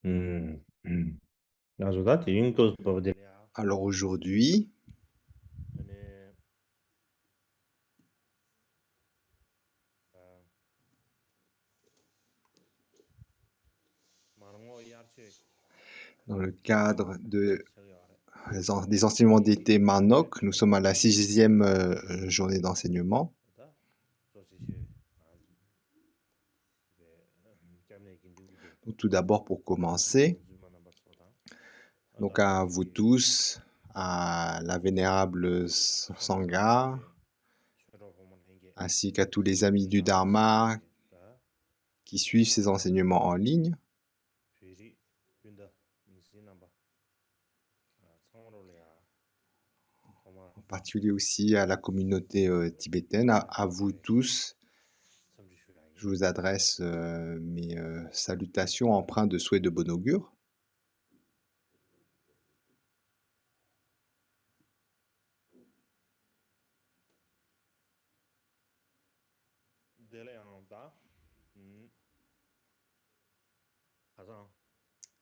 Mmh. Mmh. Also dat une cause pour dire Alors aujourd'hui, ane marango yarche dans le cadre chagare. des enseignements d'été Marnock, nous sommes à la sixième journée d'enseignement. Da sosi be kamne kindu de Donc, tout d'abord, pour commencer, zuma number soda. donc Ada à vous sosi tous, à la vénérable chonda Sangha, chibe choro homan henge ainsi qu'à tous les amis du na Dharma chigare da qui suivent ces enseignements en ligne, phiri pinda nisi number samaro le ya thoma en particulier aussi à la communauté tibétaine, à vous tous. samji shurangi Je vous adresse mes salutations empreintes de souhaits de bon augure. dele anda hazan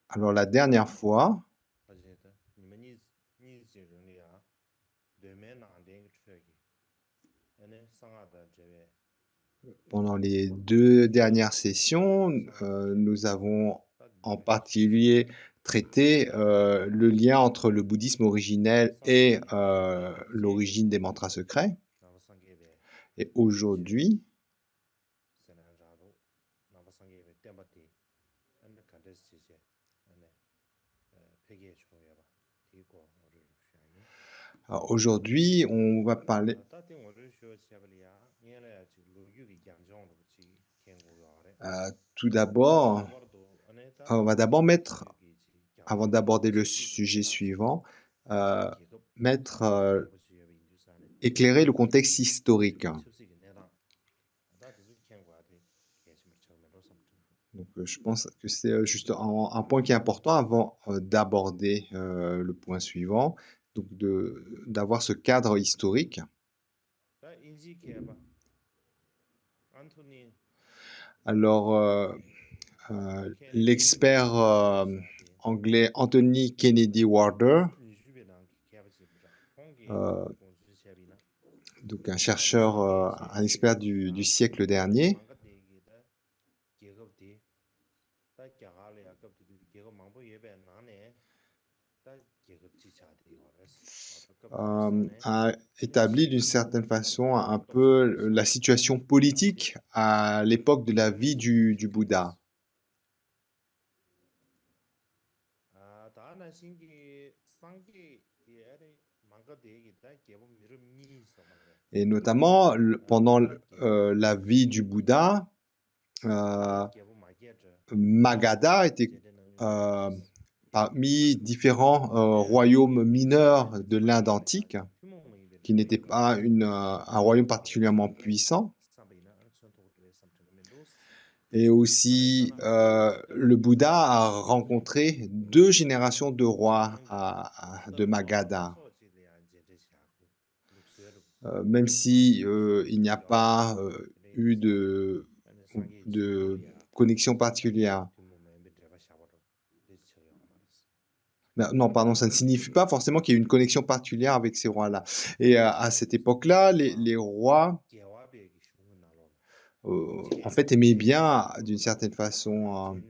Alors la dernière fois, ajeta nimani ni ziruni ya de men andeng chegi ane sanga da jeve pendant les deux dernières sessions, nous avons en particulier traité le lien entre le bouddhisme originel et l'origine des mantras secrets. Et aujourd'hui, alors aujourd'hui, on va parler. Tout d'abord, on va d'abord mettre, avant d'aborder le sujet suivant, euh, mettre, éclairer le contexte historique. Donc, je pense que c'est juste un point qui est important avant d'aborder le point suivant, donc d'avoir ce cadre historique. Alors, l'expert anglais Anthony Kennedy Warder, euh, donc un chercheur, un expert du siècle dernier, a établi d'une certaine façon un peu la situation politique à l'époque de la vie du Bouddha. Et notamment pendant la vie du Bouddha, euh, Magadha était euh, parmi différents royaumes mineurs de l'Inde antique, qui n'était pas un royaume particulièrement puissant. Et aussi, le Bouddha a rencontré deux générations de rois de Magadha. Même si il n'y a pas eu de connexion particulière. Non, pardon, ça ne signifie pas forcément qu'il y ait une connexion particulière avec ces rois-là. Et à cette époque-là, les rois, en fait, aimaient bien, d'une certaine façon,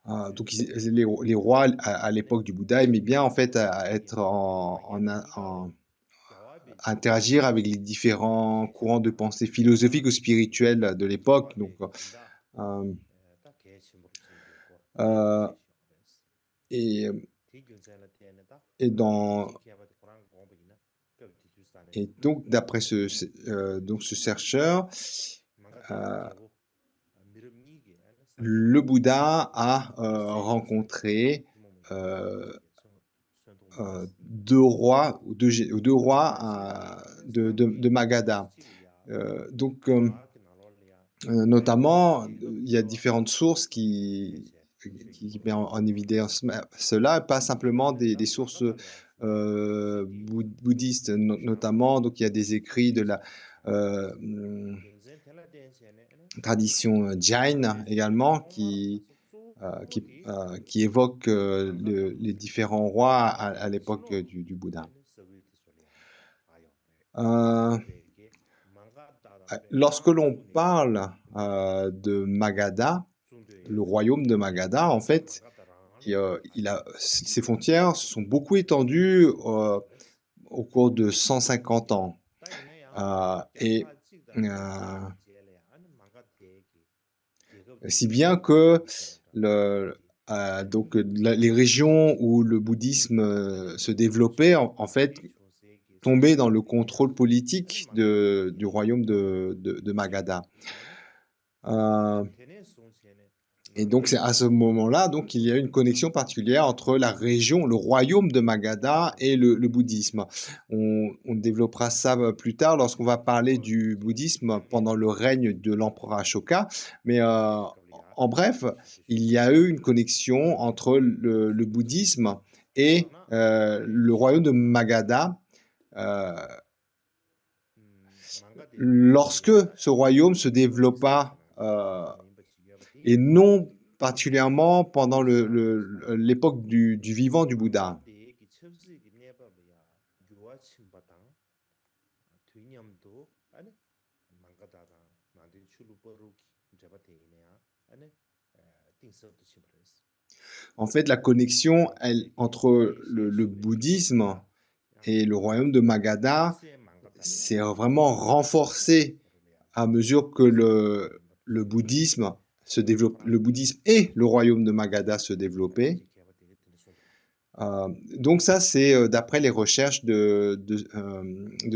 euh, donc les rois à l'époque du Bouddha aimaient bien en fait à être interagir avec les différents courants de pensée philosophiques ou spirituels de l'époque. Donc, euh, euh, et, et, dans, et donc, d'après donc ce chercheur, euh, le Bouddha a rencontré deux rois, deux rois de Magadha. Donc, notamment, il y a différentes sources qui met en évidence cela, pas simplement des sources bouddhistes, notamment, donc il y a des écrits de la tradition Jain également qui évoquent les différents rois à l'époque du Bouddha. Lorsque l'on parle de Magadha, le royaume de Magadha, en fait, ses frontières se sont beaucoup étendues au cours de 150 ans. Si bien que les régions où le bouddhisme se développait, en fait, tombaient dans le contrôle politique du royaume de Magadha. Et donc, c'est à ce moment-là qu'il y a une connexion particulière entre la région, le royaume de Magadha et le bouddhisme. On développera ça plus tard lorsqu'on va parler du bouddhisme pendant le règne de l'empereur Ashoka. Mais en bref, il y a eu une connexion entre le bouddhisme et le royaume de Magadha. Lorsque ce royaume se développa et non particulièrement pendant l'époque du vivant du Bouddha. En fait, la connexion entre le bouddhisme et le royaume de Magadha s'est vraiment renforcée à mesure que le bouddhisme se développe, le bouddhisme et le royaume de Magadha se développaient. Donc ça, c'est d'après les recherches de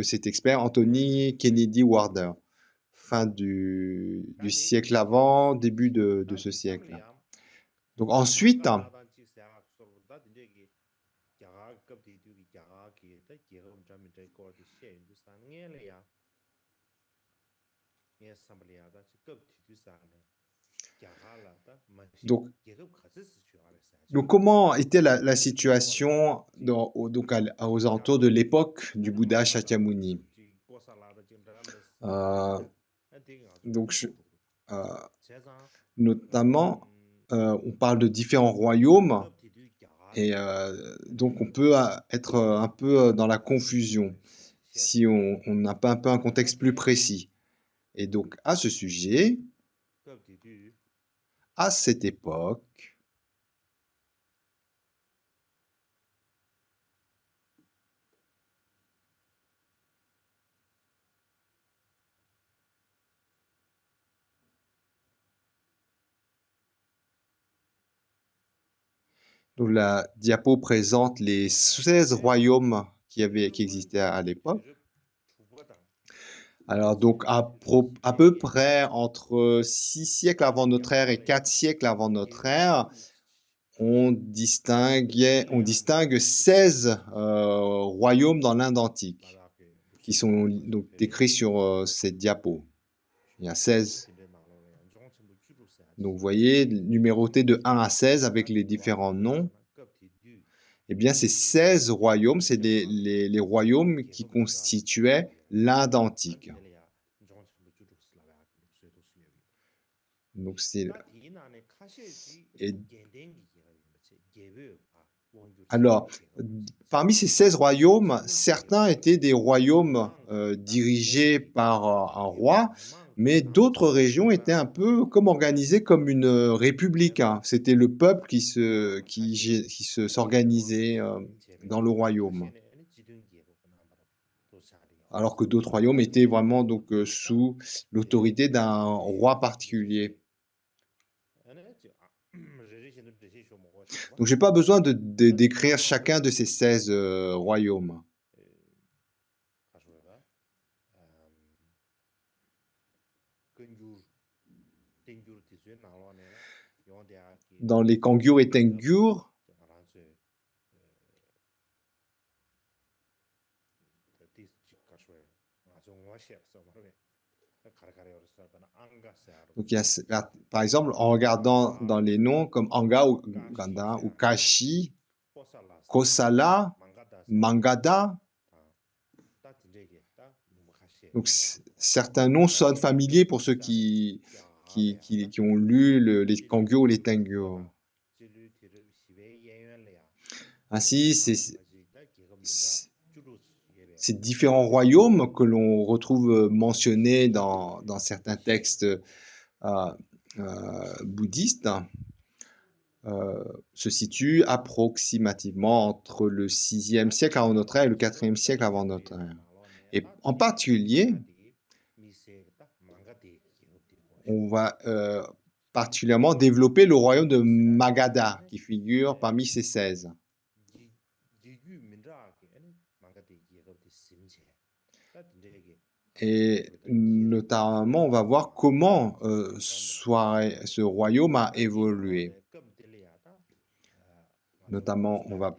cet expert Anthony Kennedy Warder, fin du siècle avant, début de ce siècle. Donc ensuite, donc comment était la situation aux alentours de l'époque du Bouddha Shakyamuni? Notamment, on parle de différents royaumes et donc on peut être un peu dans la confusion si on n'a pas un peu un contexte plus précis. Et donc à ce sujet, à cette époque, donc la diapo présente les 16 royaumes qui existaient à l'époque. Alors donc à peu près entre 6 siècles avant notre ère et 4 siècles avant notre ère, on distingue 16 royaumes dans l'Inde antique qui sont donc décrits sur cette diapo. Il y a 16. Donc vous voyez, numérotés de 1 à 16 avec les différents noms. Eh bien, ces 16 royaumes, c'est les royaumes qui constituaient l'Inde antique. Donc alors, parmi ces 16 royaumes, certains étaient des royaumes dirigés par un roi, mais d'autres régions étaient un peu comme organisées comme une république. C'était le peuple qui s'organisait dans le royaume. Alors que d'autres royaumes étaient vraiment donc sous l'autorité d'un roi particulier. Donc j'ai pas besoin de décrire chacun de ces 16 royaumes. Dans les Kangyur et Tengyur, Donc, par exemple, en regardant dans les noms comme Anga ou Ganda ou Kashi, Kosala, Mangada, donc certains noms sonnent familiers pour ceux qui ont lu les Kangyo ou les Tengyo. Ainsi, ces différents royaumes que l'on retrouve mentionnés dans certains textes bouddhistes se situent approximativement entre le 6e siècle avant notre ère et le 4e siècle avant notre ère. Et en particulier, on va particulièrement développer le royaume de Magadha, qui figure parmi ces 16. Et notamment, on va voir comment ce royaume a évolué. Notamment, on va...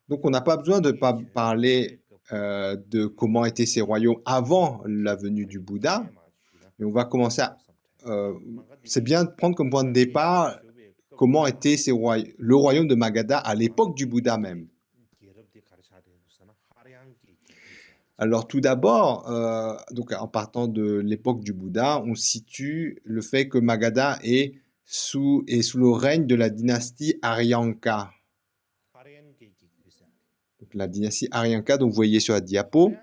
donc, on n'a pas besoin de parler de comment étaient ces royaumes avant la venue du Bouddha, mais on va commencer à... c'est bien de prendre comme point de départ comment était le royaume de Magadha à l'époque du Bouddha même. Alors tout d'abord, donc en partant de l'époque du Bouddha, on situe le fait que Magadha est sous le règne de la dynastie Aryanka. Donc, la dynastie Aryanka, donc vous voyez sur la diapo.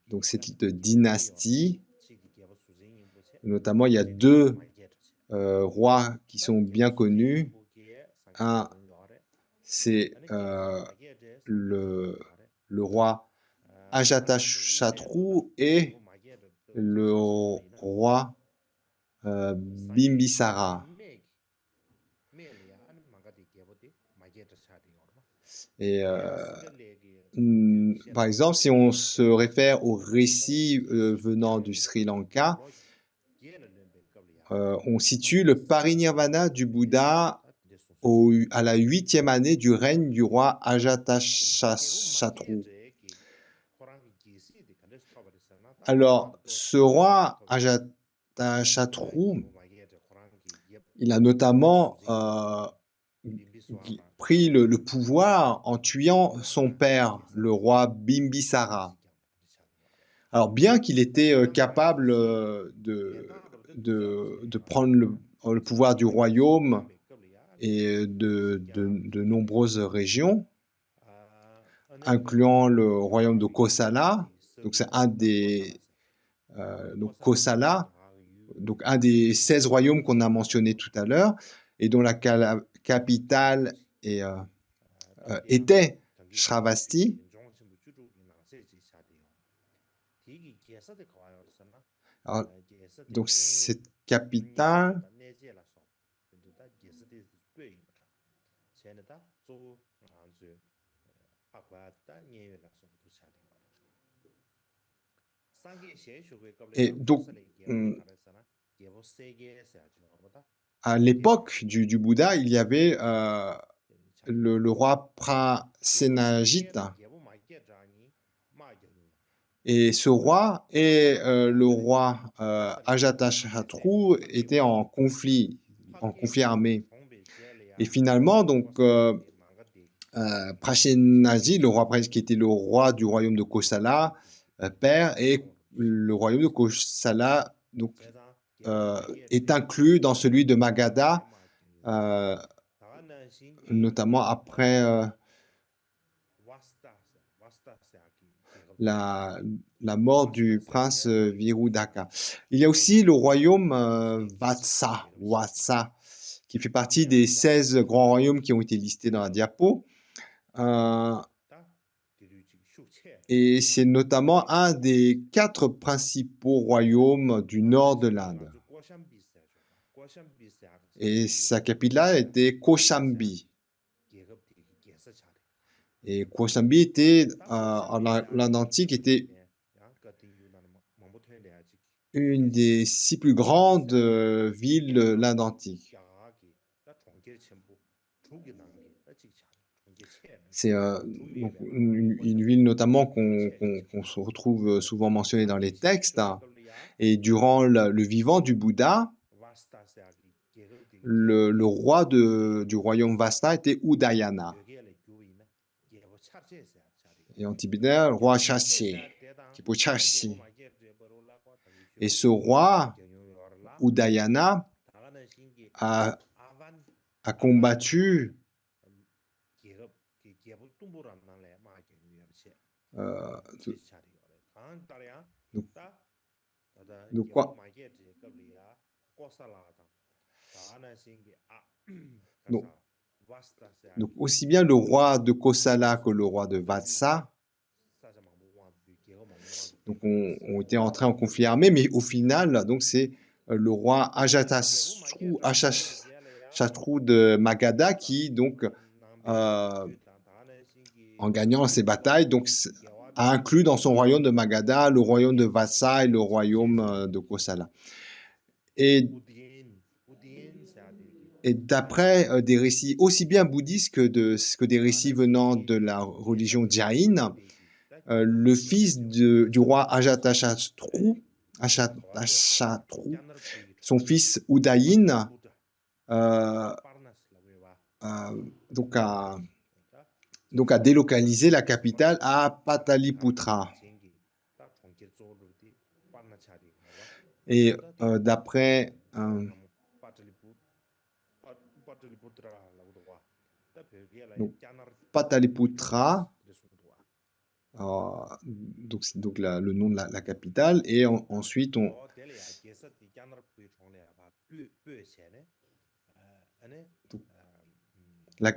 Donc cette dynastie, notamment il y a deux rois qui sont bien connus. Un, c'est le roi Ajatashatru et le roi Bimbisara. Et par exemple, si on se réfère aux récits venant du Sri Lanka, on situe le parinirvana du Bouddha à la 8e année du règne du roi Ajatashatru. Alors, ce roi Ajatashatru, il a notamment pris le pouvoir en tuant son père, le roi Bimbisara. Alors, bien qu'il était capable de prendre le pouvoir du royaume et de nombreuses régions, incluant le royaume de Kosala, donc c'est un des donc Kosala, donc un des 16 royaumes qu'on a mentionné tout à l'heure, et dont la capitale était Shravasti. Alors, donc cette capitale et donc à l'époque du Bouddha, il y avait le roi Prasenajita. Et ce roi et le roi Ajatashatru étaient en conflit armé. Et finalement, donc, Prasenajit, le roi qui était le roi du royaume de Kosala, perd, et le royaume de Kosala donc, est inclus dans celui de Magadha, notamment après la mort du prince Virudaka. Il y a aussi le royaume Vatsa, qui fait partie des 16 grands royaumes qui ont été listés dans la diapo. Et c'est notamment un des 4 principaux royaumes du nord de l'Inde. Et sa capitale était Kaushambi. Et Kaushambi était, en l'Inde antique, était une des 6 plus grandes villes de l'Inde antique. C'est donc une ville notamment qu'on se retrouve souvent mentionnée dans les textes, hein. Et durant le vivant du Bouddha, le roi du royaume Vasta était Udayana. Et en tibétain, le roi Shashi, Kipo Shashi. Et ce roi, Udayana, a combattu euh, donc quoi donc, donc aussi bien le roi de Kosala que le roi de Vatsa donc ont été entrés en conflit armé, mais au final, donc c'est le roi Ajatasattu de Magadha qui donc en gagnant ces batailles donc a inclus dans son royaume de Magadha le royaume de Vatsa et le royaume de Kosala. Et d'après des récits aussi bien bouddhistes que des récits venant de la religion Jain, le fils du roi Ajatasattu, son fils Udayin, donc a délocalisé la capitale à Pataliputra. Et d'après Pataliputra, donc le nom de la capitale, et ensuite la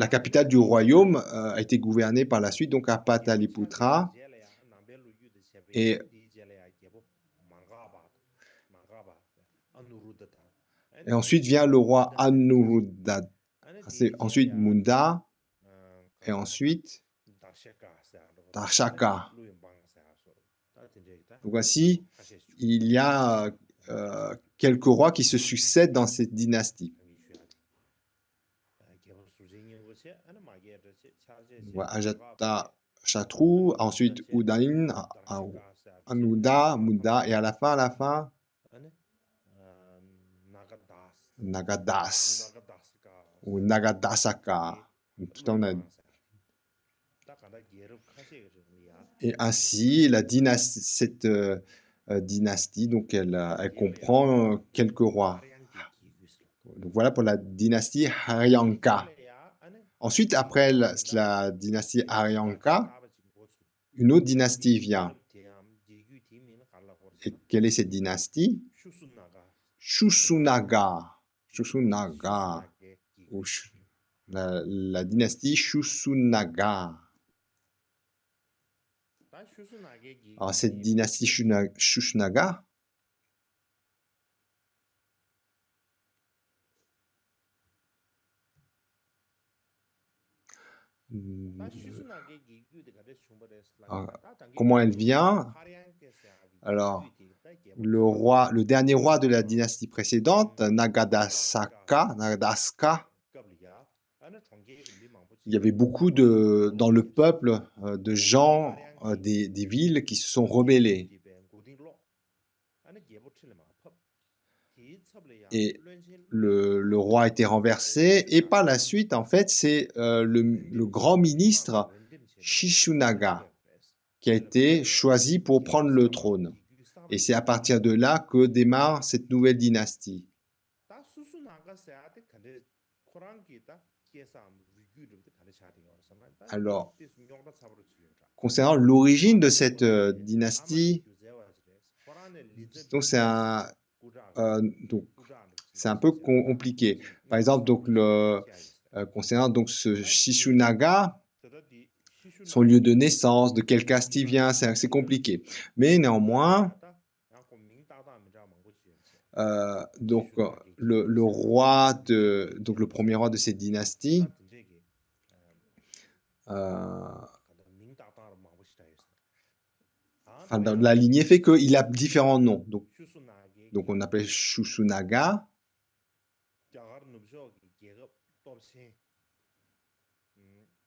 capitale du royaume a été gouvernée par la suite donc à Pataliputra. Et ensuite vient le roi Anuruddha. Ensuite Munda. Et ensuite Darshaka. Donc voici, il y a quelques rois qui se succèdent dans cette dynastie. Ajatasattu, ensuite Udayin, Anuruddha, Munda, et à la fin, Nagadas ou Nagadasaka. Tout en a. Et ainsi, cette dynastie, donc elle comprend quelques rois. Donc voilà pour la dynastie Haryanka. Ensuite, après la dynastie Haryanka, une autre dynastie vient. Et quelle est cette dynastie? Shusunaga. La dynastie Shusunaga. Alors cette dynastie Shusunaga, comment elle vient? Alors, le dernier roi de la dynastie précédente, Nagadaska, il y avait beaucoup dans le peuple de gens des villes qui se sont rebellés. Et le roi a été renversé, et par la suite, en fait, c'est le grand ministre Shishunaga qui a été choisi pour prendre le trône. Et c'est à partir de là que démarre cette nouvelle dynastie. Alors, concernant l'origine de cette dynastie, donc c'est un peu compliqué. Par exemple, donc concernant donc ce Shishunaga, son lieu de naissance, de quelle caste il vient, c'est assez compliqué. Mais néanmoins, donc le premier roi de cette dynastie, la lignée fait qu'il a différents noms. Donc on appelle Shusunaga, 갸가르 눕쇼기 계급 톱신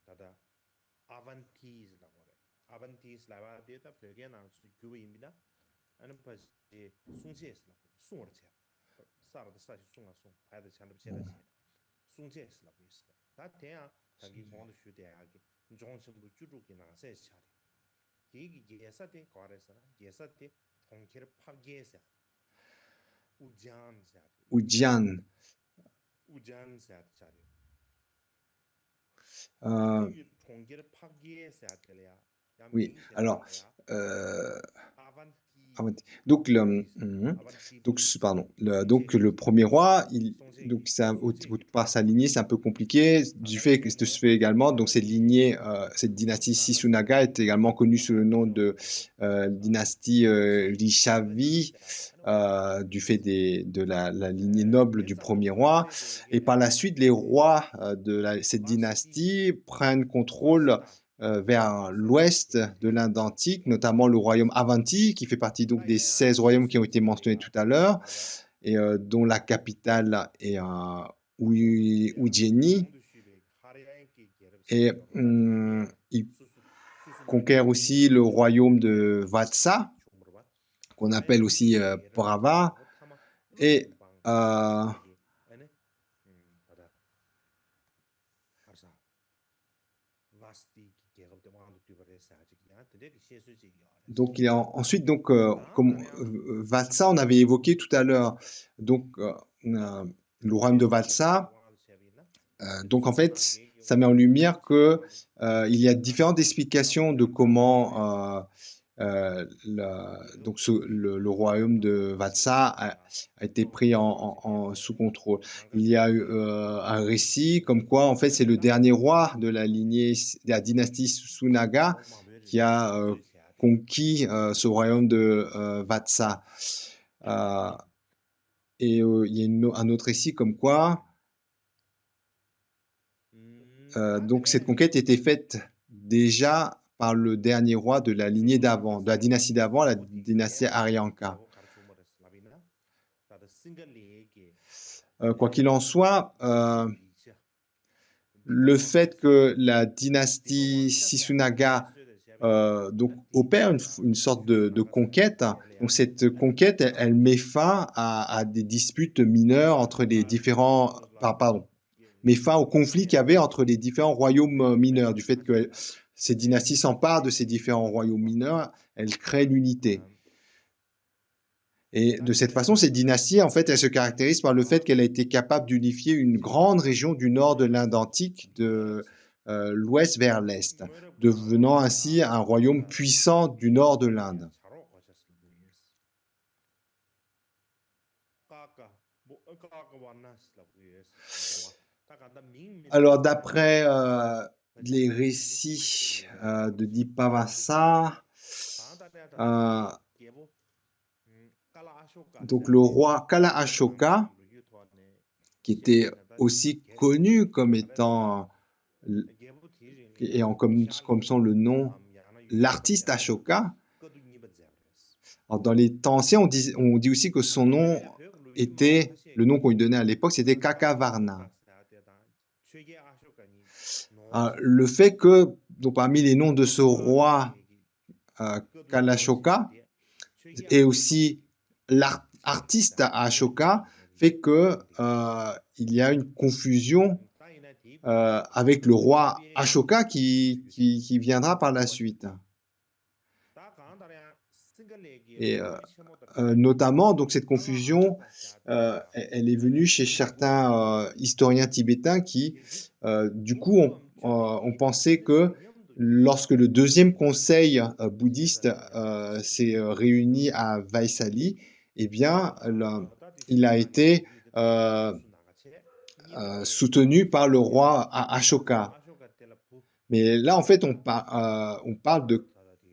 다다 아반티즈라고 그래. 아반티즈라고 데이터 별게 나서 교입니다. 아니 빠지 숭제스라고 숭어체. 사르다 사시 숭아 숭. 하야도 찬도 쳇다시. 숭제스라고 있어. 다 대야 자기 공도 휴대하기. 종신부 주주기 나세 차리. 이게 예사대 거래서 예사대 통계를 파기해서 우jan사 Ujian. 우jan사 차리. Euh, 이게 통계를 파기해서 할래야. oui, alors, 아반티 donc, pardon, donc le premier roi, donc par sa lignée, c'est un peu compliqué, du fait que se fait également, donc cette lignée, cette dynastie Sisunaga est également connue sous le nom de dynastie Lishavi, du fait de la lignée noble du premier roi, et par la suite, les rois cette dynastie prennent contrôle vers l'ouest de l'Inde antique, notamment le royaume Avanti, qui fait partie donc des 16 royaumes qui ont été mentionnés tout à l'heure, et dont la capitale est Ujjaini. Et il conquiert aussi le royaume de Vatsa, qu'on appelle aussi Prava, et donc il y a ensuite donc comme Vatsa on avait évoqué tout à l'heure, donc le royaume de Vatsa, donc en fait ça met en lumière que il y a différentes explications de comment donc le royaume de Vatsa a été pris sous contrôle. Il y a eu un récit comme quoi en fait c'est le dernier roi de la lignée de la dynastie Sunaga qui a conquis ce royaume de Vatsa. Et il y a un autre récit comme quoi donc cette conquête était faite déjà par le dernier roi de la lignée d'avant, de la dynastie d'avant, la dynastie Aryanka. Quoi qu'il en soit, le fait que la dynastie Sisunaga donc opère une sorte de conquête, donc cette conquête, elle met fin à des disputes mineures entre les différents, met fin au conflit qu'il y avait entre les différents royaumes mineurs, du fait que ces dynasties s'emparent de ces différents royaumes mineurs, elles créent l'unité. Et de cette façon, cette dynastie, en fait, elle se caractérise par le fait qu'elle a été capable d'unifier une grande région du nord de l'Inde antique, de l'ouest vers l'est, devenant ainsi un royaume puissant du nord de l'Inde. Alors, d'après les récits de Dipavasa, donc le roi Kala Ashoka, qui était aussi connu comme étant, comme son le nom, l'artiste Ashoka. Alors, dans les temps anciens, on dit aussi que son nom était, le nom qu'on lui donnait à l'époque, c'était Kakavarna. Le fait que, donc parmi les noms de ce roi Kala Ashoka, et aussi l'artiste Ashoka, fait que il y a une confusion avec le roi Ashoka qui viendra par la suite. Et notamment, donc cette confusion, elle est venue chez certains historiens tibétains qui, du coup, ont pensé que lorsque le deuxième conseil bouddhiste s'est réuni à Vaisali, eh bien, il a été soutenu par le roi Ashoka. Mais là, en fait, on parle de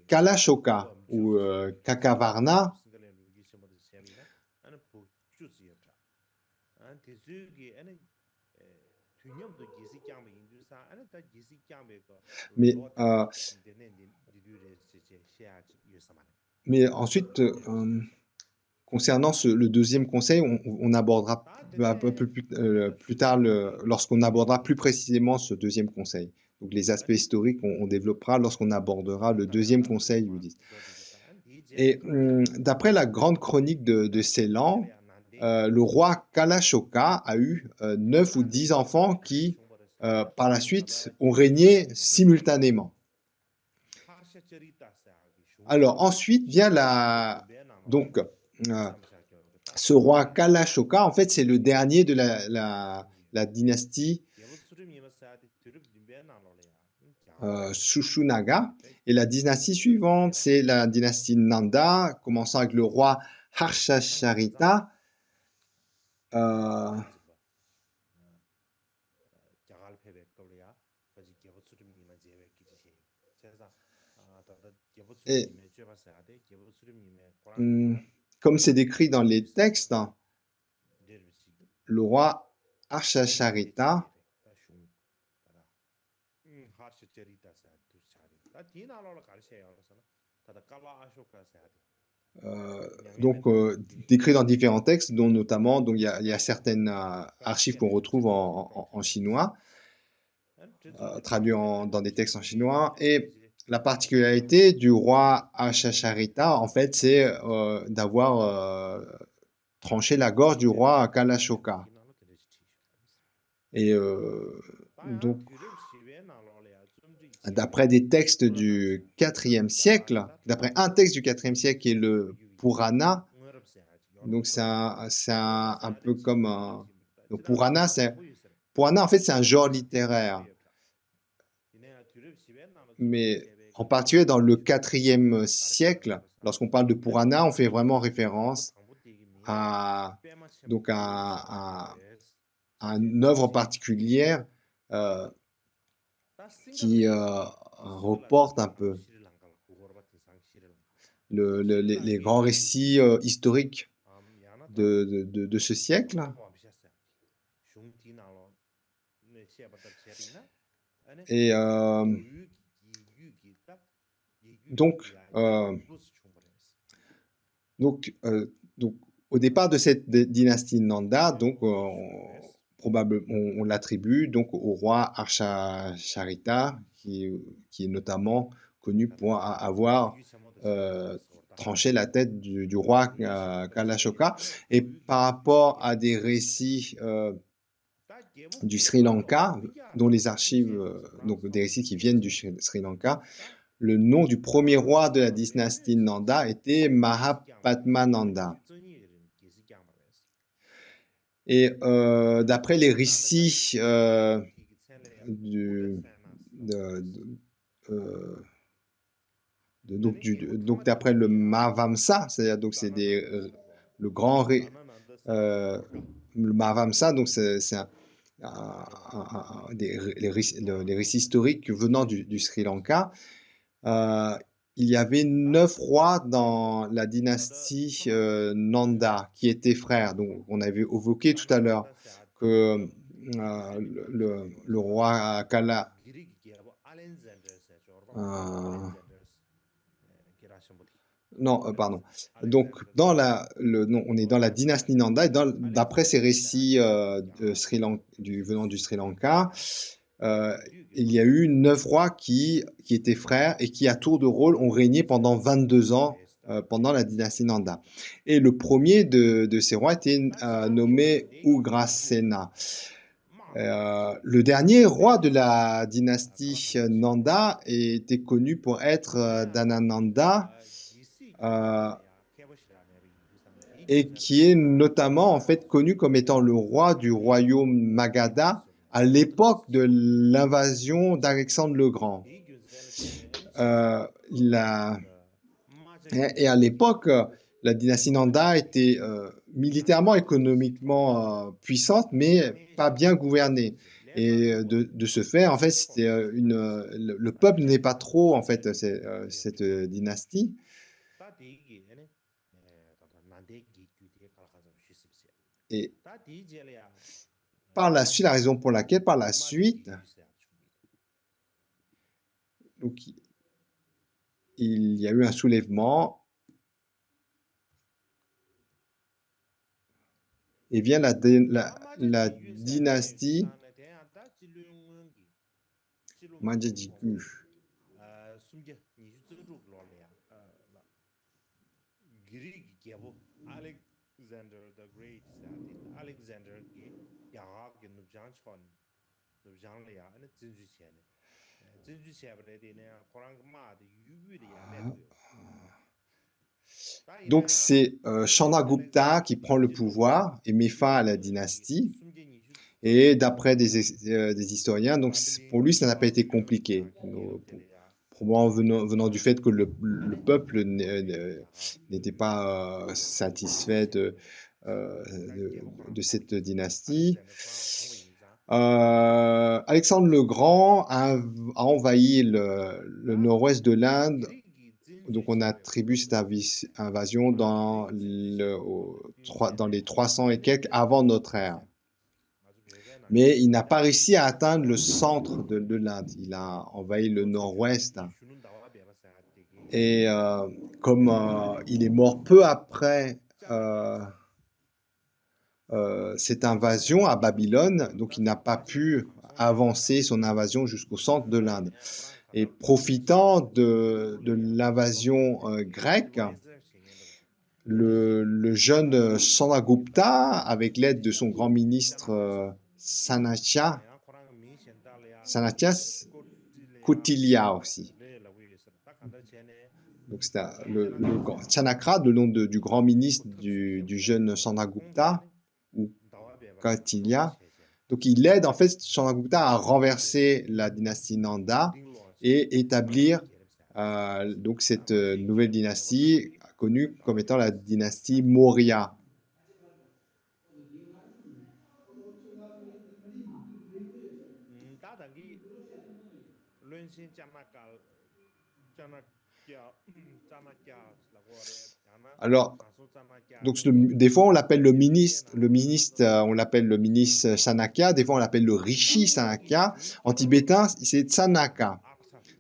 Kalashoka ou Kakavarna. Mais ensuite, concernant le deuxième conseil, on abordera un peu plus tard lorsqu'on abordera plus précisément ce deuxième conseil. Donc les aspects historiques, on développera lorsqu'on abordera le deuxième conseil bouddhiste. Et d'après la grande chronique de Ceylan, le roi Kalashoka a eu 9 ou 10 enfants qui, par la suite, ont régné simultanément. Alors ensuite vient donc ce roi Kalashoka, en fait, c'est le dernier de la dynastie Shushunaga. Et la dynastie suivante, c'est la dynastie Nanda, commençant avec le roi Harshasharita. Et comme c'est décrit dans les textes, le roi Harshasharita décrit dans différents textes, dont notamment, donc il y a certaines archives qu'on retrouve en chinois, traduits dans des textes en chinois, et la particularité du roi Ashasharita, en fait, c'est d'avoir tranché la gorge du roi Kalashoka. Et donc, d'après des textes du IVe siècle, d'après un texte du IVe siècle qui est le Purana, donc c'est un peu comme un... Donc Purana, en fait, c'est un genre littéraire. Mais en particulier dans le IVe siècle, lorsqu'on parle de Purana, on fait vraiment référence à une œuvre particulière qui reporte un peu les grands récits historiques de ce siècle. Et donc, au départ de cette dynastie Nanda, donc probablement on l'attribue donc au roi Harshasharita, qui est notamment connu pour avoir tranché la tête du roi Kalashoka. Et par rapport à des récits du Sri Lanka, dont les archives, donc des récits qui viennent du Sri Lanka, le nom du premier roi de la dynastie Nanda était Mahapadmananda. Et d'après les récits donc d'après le Mahavamsa, c'est-à-dire donc c'est le grand le Mahavamsa, donc c'est les récits historiques venant du Sri Lanka. Il y avait 9 rois dans la dynastie Nanda qui étaient frères. Donc, on avait évoqué tout à l'heure que le roi Kala. Non, pardon. Donc, on est dans la dynastie Nanda, et d'après ces récits venant du Sri Lanka, il y a eu 9 rois qui étaient frères et qui, à tour de rôle, ont régné pendant 22 ans pendant la dynastie Nanda. Et le premier de ces rois était nommé Ugrasena. Le dernier roi de la dynastie Nanda était connu pour être Dhanananda, et qui est notamment en fait connu comme étant le roi du royaume Magadha à l'époque de l'invasion d'Alexandre le Grand. Et à l'époque, la dynastie Nanda était militairement, économiquement puissante, mais pas bien gouvernée. Et de ce fait, en fait, c'était le peuple n'est pas trop en fait cette dynastie. Et par la suite, la raison pour laquelle, par la suite, donc, il y a eu un soulèvement et vient la dynastie Manjejiku. Alexander the Great Alexander ki yaga ki nubjan chon nubjan le ya ne zinju che ne zinju che bre de ne korang ma de yu de ya me to Donc c'est Chandragupta qui prend le pouvoir et met fin à la dynastie. Et d'après des historiens, donc pour lui, ça n'a pas été compliqué. Probablement venant du fait que le peuple n'était pas satisfait de cette dynastie. Alexandre le Grand a envahi le nord-ouest de l'Inde. Donc on attribue cette invasion dans les 300 et quelques avant notre ère. Mais il n'a pas réussi à atteindre le centre de l'Inde. Il a envahi le nord-ouest. Et comme il est mort peu après cette invasion à Babylone, donc il n'a pas pu avancer son invasion jusqu'au centre de l'Inde. Et profitant de l'invasion grecque, le jeune Chandragupta, avec l'aide de son grand ministre Sanatya Kautilya aussi. Donc c'est le Chanakra, le nom du grand ministre du jeune Chandragupta, ou Kautilya. Donc il aide en fait Chandragupta à renverser la dynastie Nanda et établir donc cette nouvelle dynastie connue comme étant la dynastie Maurya. Alors, donc des fois on l'appelle le ministre on l'appelle le ministre Chanakya, des fois on l'appelle le rishi Chanakya. En tibétain, c'est Chanaka.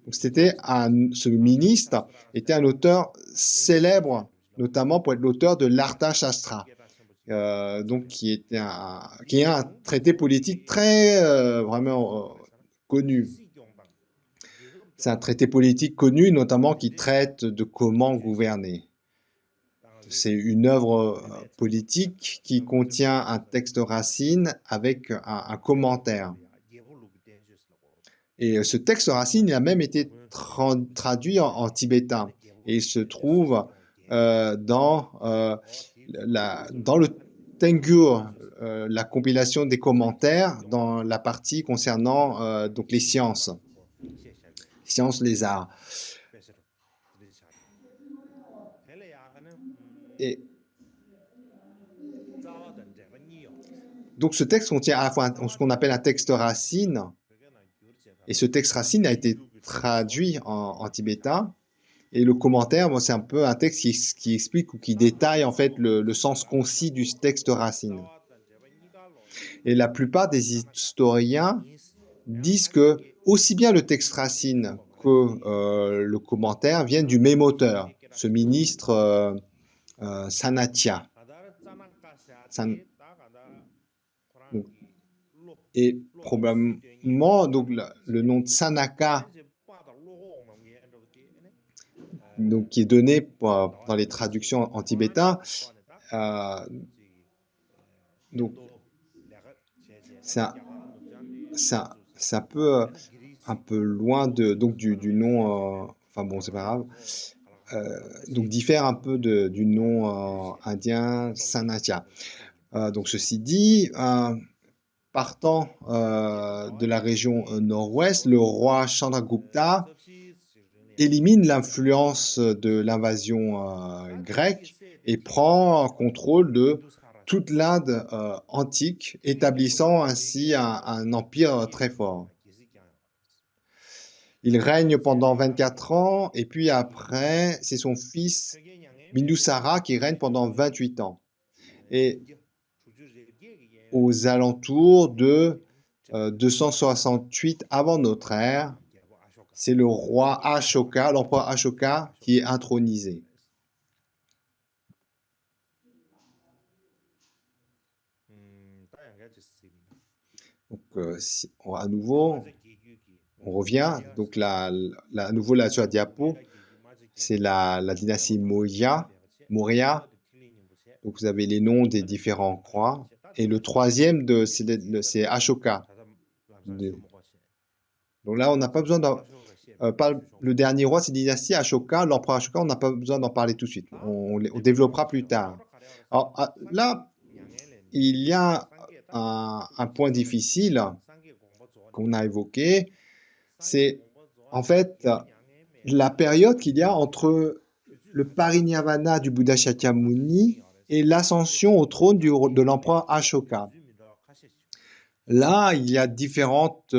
Donc ce ministre était un auteur célèbre, notamment pour être l'auteur de l'Artha Shastra, donc qui est un traité politique très vraiment connu. C'est un traité politique connu, notamment qui traite de comment gouverner. C'est une œuvre politique qui contient un texte racine avec un commentaire. Et ce texte racine, il a même été traduit en tibétain. Et il se trouve dans le Tengur, la compilation des commentaires, dans la partie concernant donc les sciences les arts. Et donc ce texte contient à la fois ce qu'on appelle un texte racine, et ce texte racine a été traduit en tibétain, et le commentaire, c'est un peu un texte qui explique ou qui détaille en fait le sens concis du texte racine. Et la plupart des historiens disent que aussi bien le texte racine que le commentaire viennent du même auteur, ce ministre Sanatya. Et probablement donc le nom de Sanaka, donc qui est donné dans les traductions en tibétain, donc ça peut un peu loin donc du nom, enfin bon c'est pas grave, donc diffère un peu du nom indien Sanatya. Donc ceci dit, partant de la région nord-ouest, le roi Chandragupta élimine l'influence de l'invasion grecque et prend contrôle de toute l'Inde antique, établissant ainsi un empire très fort. Il règne pendant 24 ans et puis après, c'est son fils Bindusara qui règne pendant 28 ans. Et aux alentours de 268 avant notre ère, c'est le roi Ashoka, l'empereur Ashoka, qui est intronisé. à nouveau, on revient. Donc, à nouveau, là, sur la diapo, c'est la dynastie Maurya. Donc, vous avez les noms des différents rois. Et le troisième, c'est Ashoka. Donc là, on n'a pas besoin le dernier roi, c'est dynastie Ashoka, l'empereur Ashoka, on n'a pas besoin d'en parler tout de suite. On développera plus tard. Alors là, il y a un point difficile qu'on a évoqué, c'est en fait la période qu'il y a entre le parinirvana du Bouddha Shakyamuni et l'ascension au trône de l'empereur Ashoka. Là, il y a différentes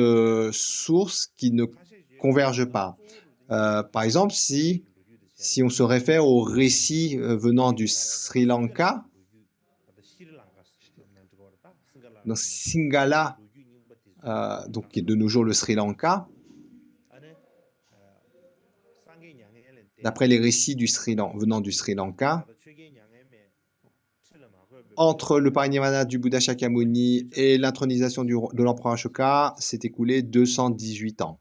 sources qui ne convergent pas. Par exemple, si on se réfère au récit venant du Sri Lanka, dans Singala, donc qui est de nos jours le Sri Lanka, d'après les récits venant du Sri Lanka, entre le parinirvana du Bouddha Shakyamuni et l'intronisation de l'empereur Ashoka, s'est écoulé 218 ans.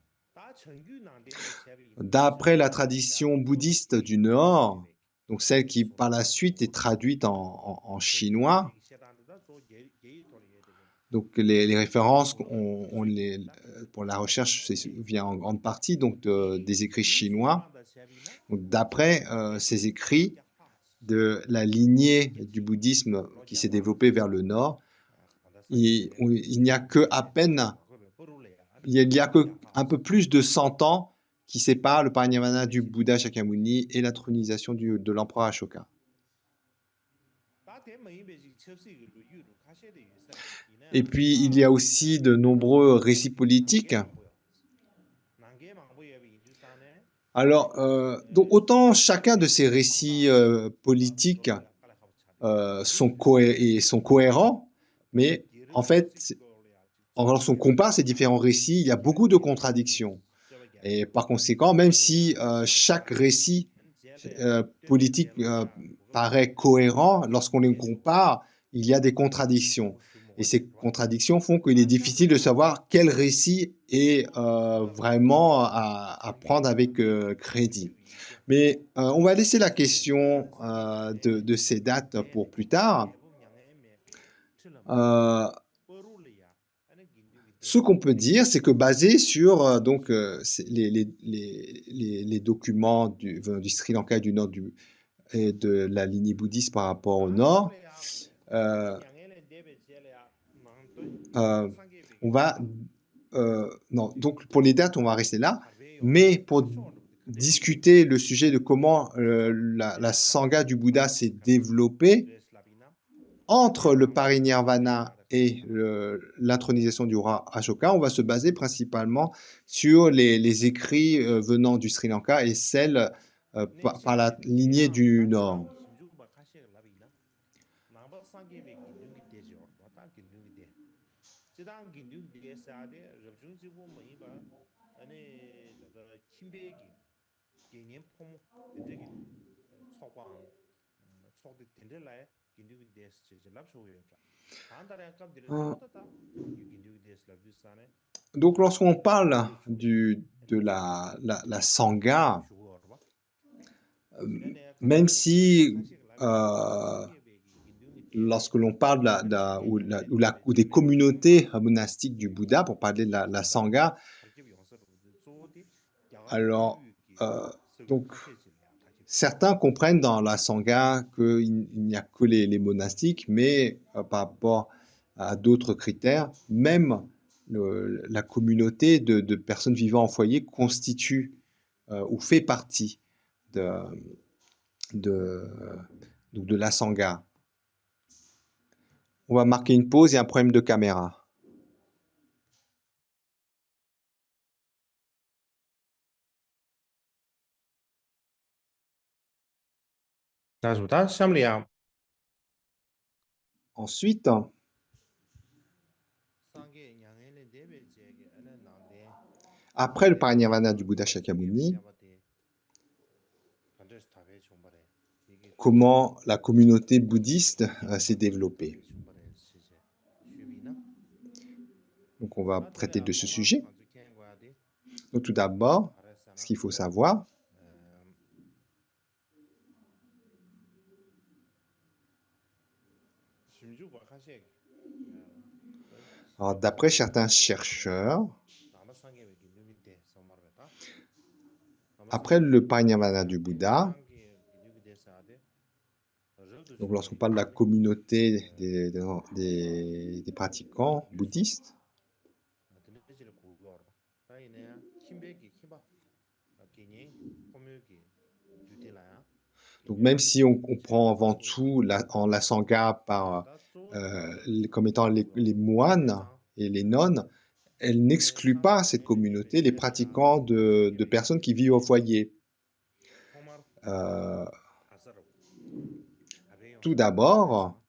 D'après la tradition bouddhiste du Nord, donc celle qui par la suite est traduite en chinois, donc les références pour la recherche vient en grande partie donc des écrits chinois. D'après ces écrits de la lignée du bouddhisme qui s'est développée vers le nord, il n'y a que un peu plus de 100 ans qui séparent le parinirvana du Bouddha Shakyamuni et l'intronisation de l'empereur Ashoka. Et puis, il y a aussi de nombreux récits politiques. Alors, donc autant chacun de ces récits politiques sont cohérents, mais en fait, lorsqu'on compare ces différents récits, il y a beaucoup de contradictions. Et par conséquent, même si chaque récit politique paraît cohérent, lorsqu'on les compare, il y a des contradictions. Et ces contradictions font qu'il est difficile de savoir quel récit est vraiment à prendre avec crédit. Mais on va laisser la question de ces dates pour plus tard. Ce qu'on peut dire, c'est que basé sur les documents du Sri Lanka et du nord et de la lignée bouddhiste par rapport au nord, on va non, donc pour les dates, on va rester là, mais pour discuter le sujet de comment la sangha du Bouddha s'est développée entre le parinirvana et l'intronisation du roi Ashoka, on va se baser principalement sur les écrits venant du Sri Lanka et celles par la lignée du Nord. Donc, lorsqu'on parle de la sangha, même si lorsque l'on parle ou des communautés monastiques du Bouddha, pour parler de la sangha, alors donc certains comprennent dans la sangha qu'il n'y a que les monastiques, mais par rapport à d'autres critères, même la communauté de personnes vivant en foyer constitue ou fait partie de la sangha. On va marquer une pause, il y a un problème de caméra. Ensuite, après le parinirvana du Bouddha Shakyamuni, comment la communauté bouddhiste s'est développée. Donc, on va traiter de ce sujet. Donc, tout d'abord, ce qu'il faut savoir, alors, d'après certains chercheurs, après le parinirvana du Bouddha, donc lorsqu'on parle de la communauté des pratiquants bouddhistes, donc même si on prend avant tout en la Sangha comme étant les moines et les nonnes, elle n'exclut pas cette communauté, les pratiquants de personnes qui vivent au foyer. Tout d'abord,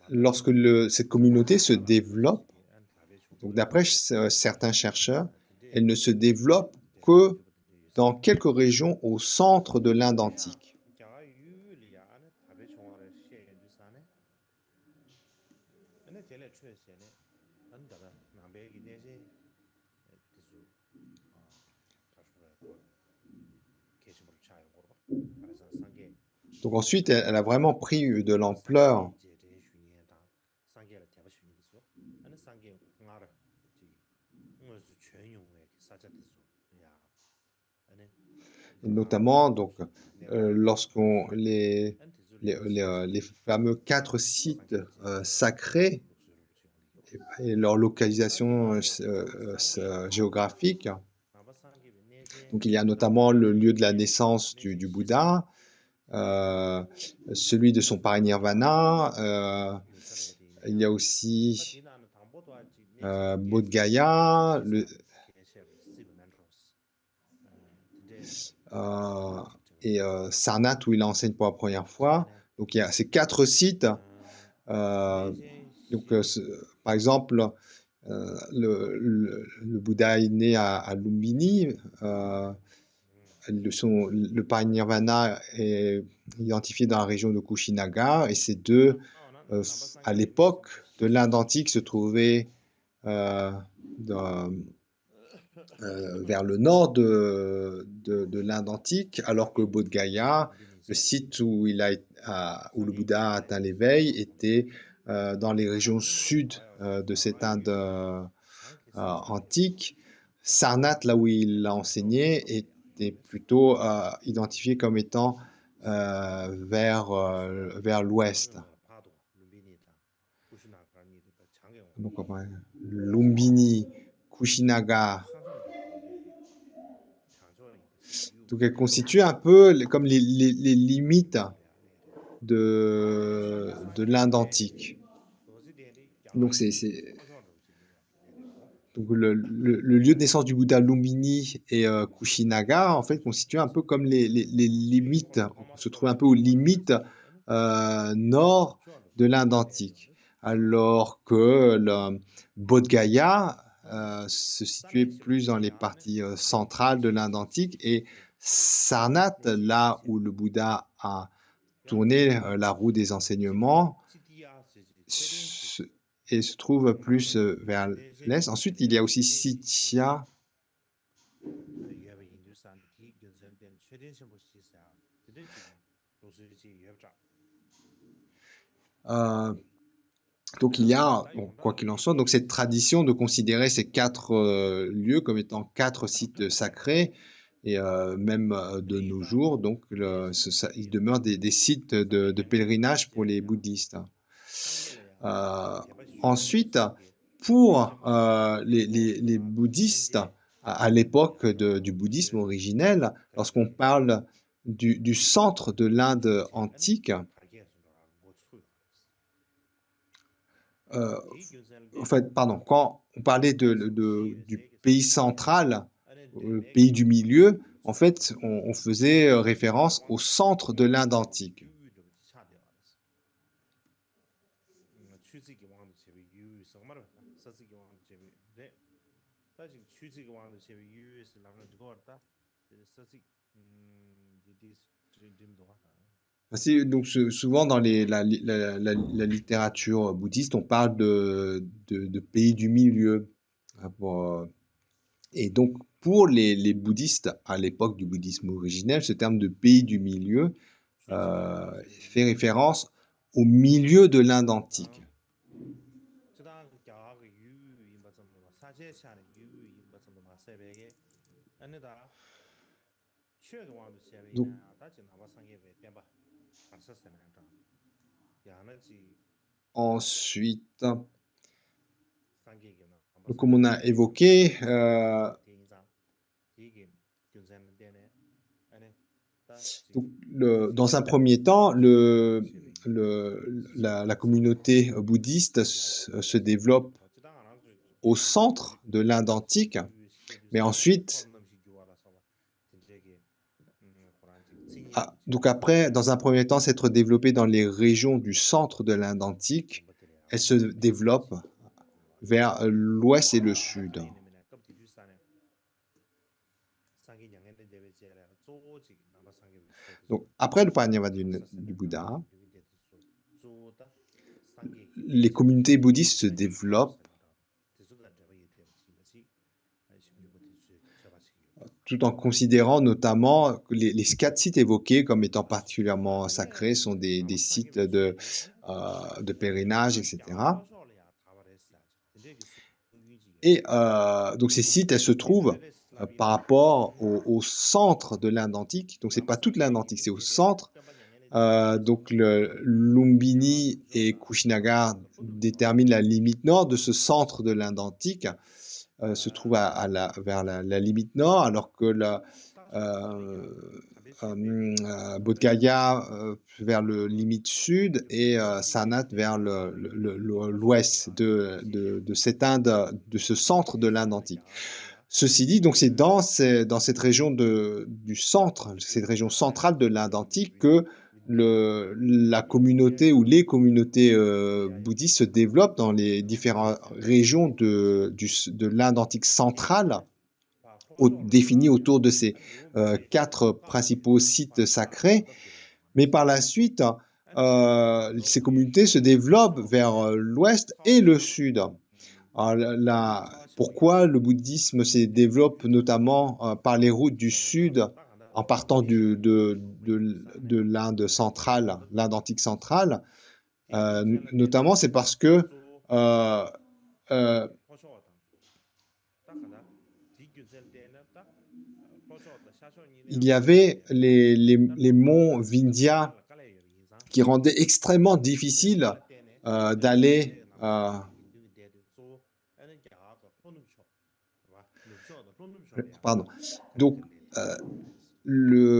lorsque cette communauté se développe, donc d'après certains chercheurs, elle ne se développe que dans quelques régions au centre de l'Inde antique. Donc ensuite, elle a vraiment pris de l'ampleur. Notamment, donc, lorsqu'on les fameux 4 sites sacrés et leur localisation géographique. Donc, il y a notamment le lieu de la naissance du Bouddha, celui de son parinirvana, il y a aussi Bodh Gaya, et Sarnath où il enseigne pour la première fois. Donc il y a ces 4 sites. Donc, par exemple, le Bouddha est né à Lumbini. Le parinirvana est identifié dans la région de Kushinaga, et ces deux, à l'époque de l'Inde antique, se trouvaient vers le nord de l'Inde antique, alors que Bodh Gaya, le site où le Bouddha a atteint l'éveil, était dans les régions sud de cette Inde antique. Sarnath, là où il a enseigné, était plutôt identifié comme étant vers l'ouest. Donc, Lumbini, Kushinaga. Donc, elle constitue un peu comme les limites de l'Inde antique. Donc, donc le lieu de naissance du Bouddha, Lumbini et Kushinaga, en fait, constituent un peu comme les limites. On se trouve un peu aux limites nord de l'Inde antique. Alors que le Bodh Gaya se situait plus dans les parties centrales de l'Inde antique, et Sarnath, là où le Bouddha a tourné la roue des enseignements, et se trouve plus vers l'est. Ensuite, il y a aussi Sitya. Donc il y a, bon, quoi qu'il en soit, donc cette tradition de considérer ces 4 lieux comme étant 4 sites sacrés, et même de nos jours, donc il demeure des sites de pèlerinage pour les bouddhistes. Ensuite, pour les bouddhistes, à l'époque du bouddhisme originel, lorsqu'on parle du centre de l'Inde antique, en fait, pardon, quand on parlait du pays central, le pays du milieu, en fait, on faisait référence au centre de l'Inde antique. Donc souvent dans la littérature bouddhiste, on parle de pays du milieu. Hein, et donc pour les bouddhistes à l'époque du bouddhisme originel, ce terme de pays du milieu fait référence au milieu de l'Inde antique. Donc ensuite, donc, comme on a évoqué, donc dans un premier temps, la communauté bouddhiste se développe au centre de l'Inde antique, mais ensuite, donc après, dans un premier temps, s'être développée dans les régions du centre de l'Inde antique, elle se développe vers l'ouest et le sud. Donc, après le parinirvana du Bouddha, les communautés bouddhistes se développent tout en considérant notamment que les 4 sites évoqués comme étant particulièrement sacrés sont des sites de pèlerinage, etc. Et donc ces sites, elles se trouvent par rapport au centre de l'Inde antique. Donc c'est pas toute l'Inde antique, c'est au centre. Donc le Lumbini et Kushinagar déterminent la limite nord de ce centre de l'Inde antique. Se trouve vers la limite nord, alors que Bodh Gaya vers le limite sud et Sarnath vers l'ouest de cette Inde, de ce centre de l'Inde antique. Ceci dit, donc c'est dans cette région du centre, cette région centrale de l'Inde antique que la communauté ou les communautés bouddhistes se développent dans les différentes régions de l'Inde antique centrale, définies autour de ces 4 principaux sites sacrés. Mais par la suite, ces communautés se développent vers l'ouest et le sud. Alors, pourquoi le bouddhisme se développe notamment par les routes du sud en partant de l'Inde centrale, l'Inde antique centrale, notamment c'est parce que euh, il y avait les monts Vindhya qui rendaient extrêmement difficile d'aller pardon. Donc,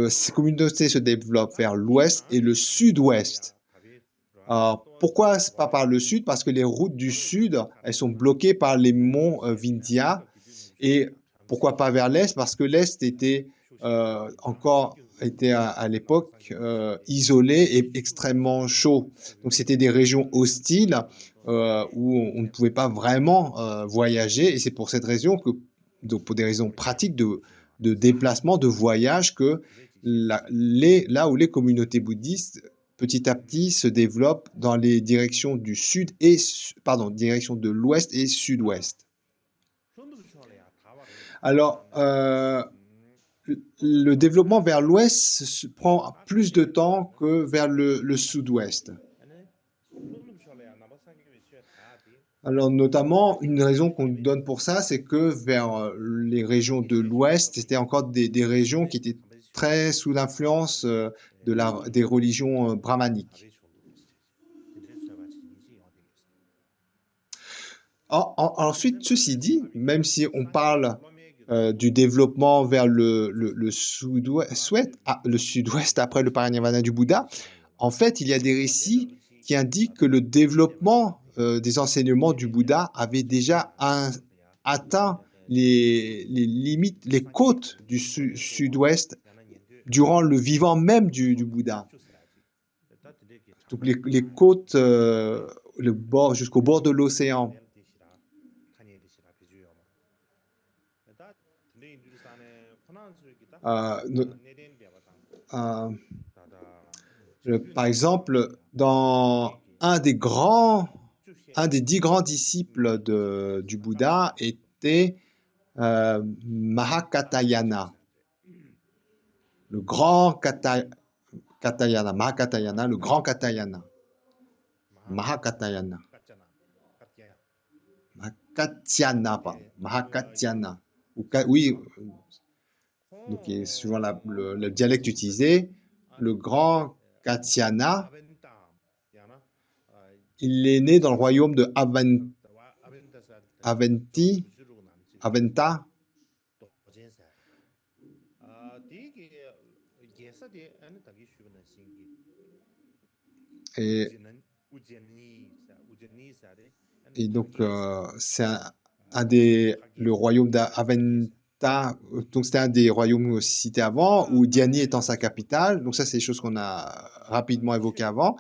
ces communautés se développent vers l'ouest et le sud-ouest. Pourquoi pas par le sud? Parce que les routes du sud, elles sont bloquées par les monts Vindhya. Et pourquoi pas vers l'est? Parce que l'est était à l'époque isolé et extrêmement chaud. Donc c'était des régions hostiles où on ne pouvait pas vraiment voyager. Et c'est pour cette raison que, donc pour des raisons pratiques de déplacement, de voyage, que là où les communautés bouddhistes petit à petit se développent dans les directions direction de l'ouest et sud-ouest. Alors, le développement vers l'ouest prend plus de temps que vers le sud-ouest. Alors, notamment, une raison qu'on donne pour ça, c'est que vers les régions de l'ouest, c'était encore des régions qui étaient très sous l'influence des religions brahmaniques. Ensuite, ceci dit, même si on parle du développement vers le sud-ouest après le parinirvana du Bouddha, en fait, il y a des récits qui indiquent que le développement des enseignements du Bouddha avait déjà atteint les limites, les côtes du sud-ouest durant le vivant même du Bouddha. Donc les côtes, jusqu'au bord de l'océan. Par exemple, dans un des 10 grands disciples du Bouddha était Mahakatayana, le grand Katayana, Mahakatayana, le grand Katayana, Mahakatayana, Mahakatyana, pardon, Mahakatyana. Oui, donc suivant le dialecte utilisé, le grand Katyana, il est né dans le royaume de Aventa. Et donc, c'est le royaume d'Aventa, donc c'était un des royaumes cités avant, où Diani étant sa capitale. Donc ça, c'est des choses qu'on a rapidement évoquées avant.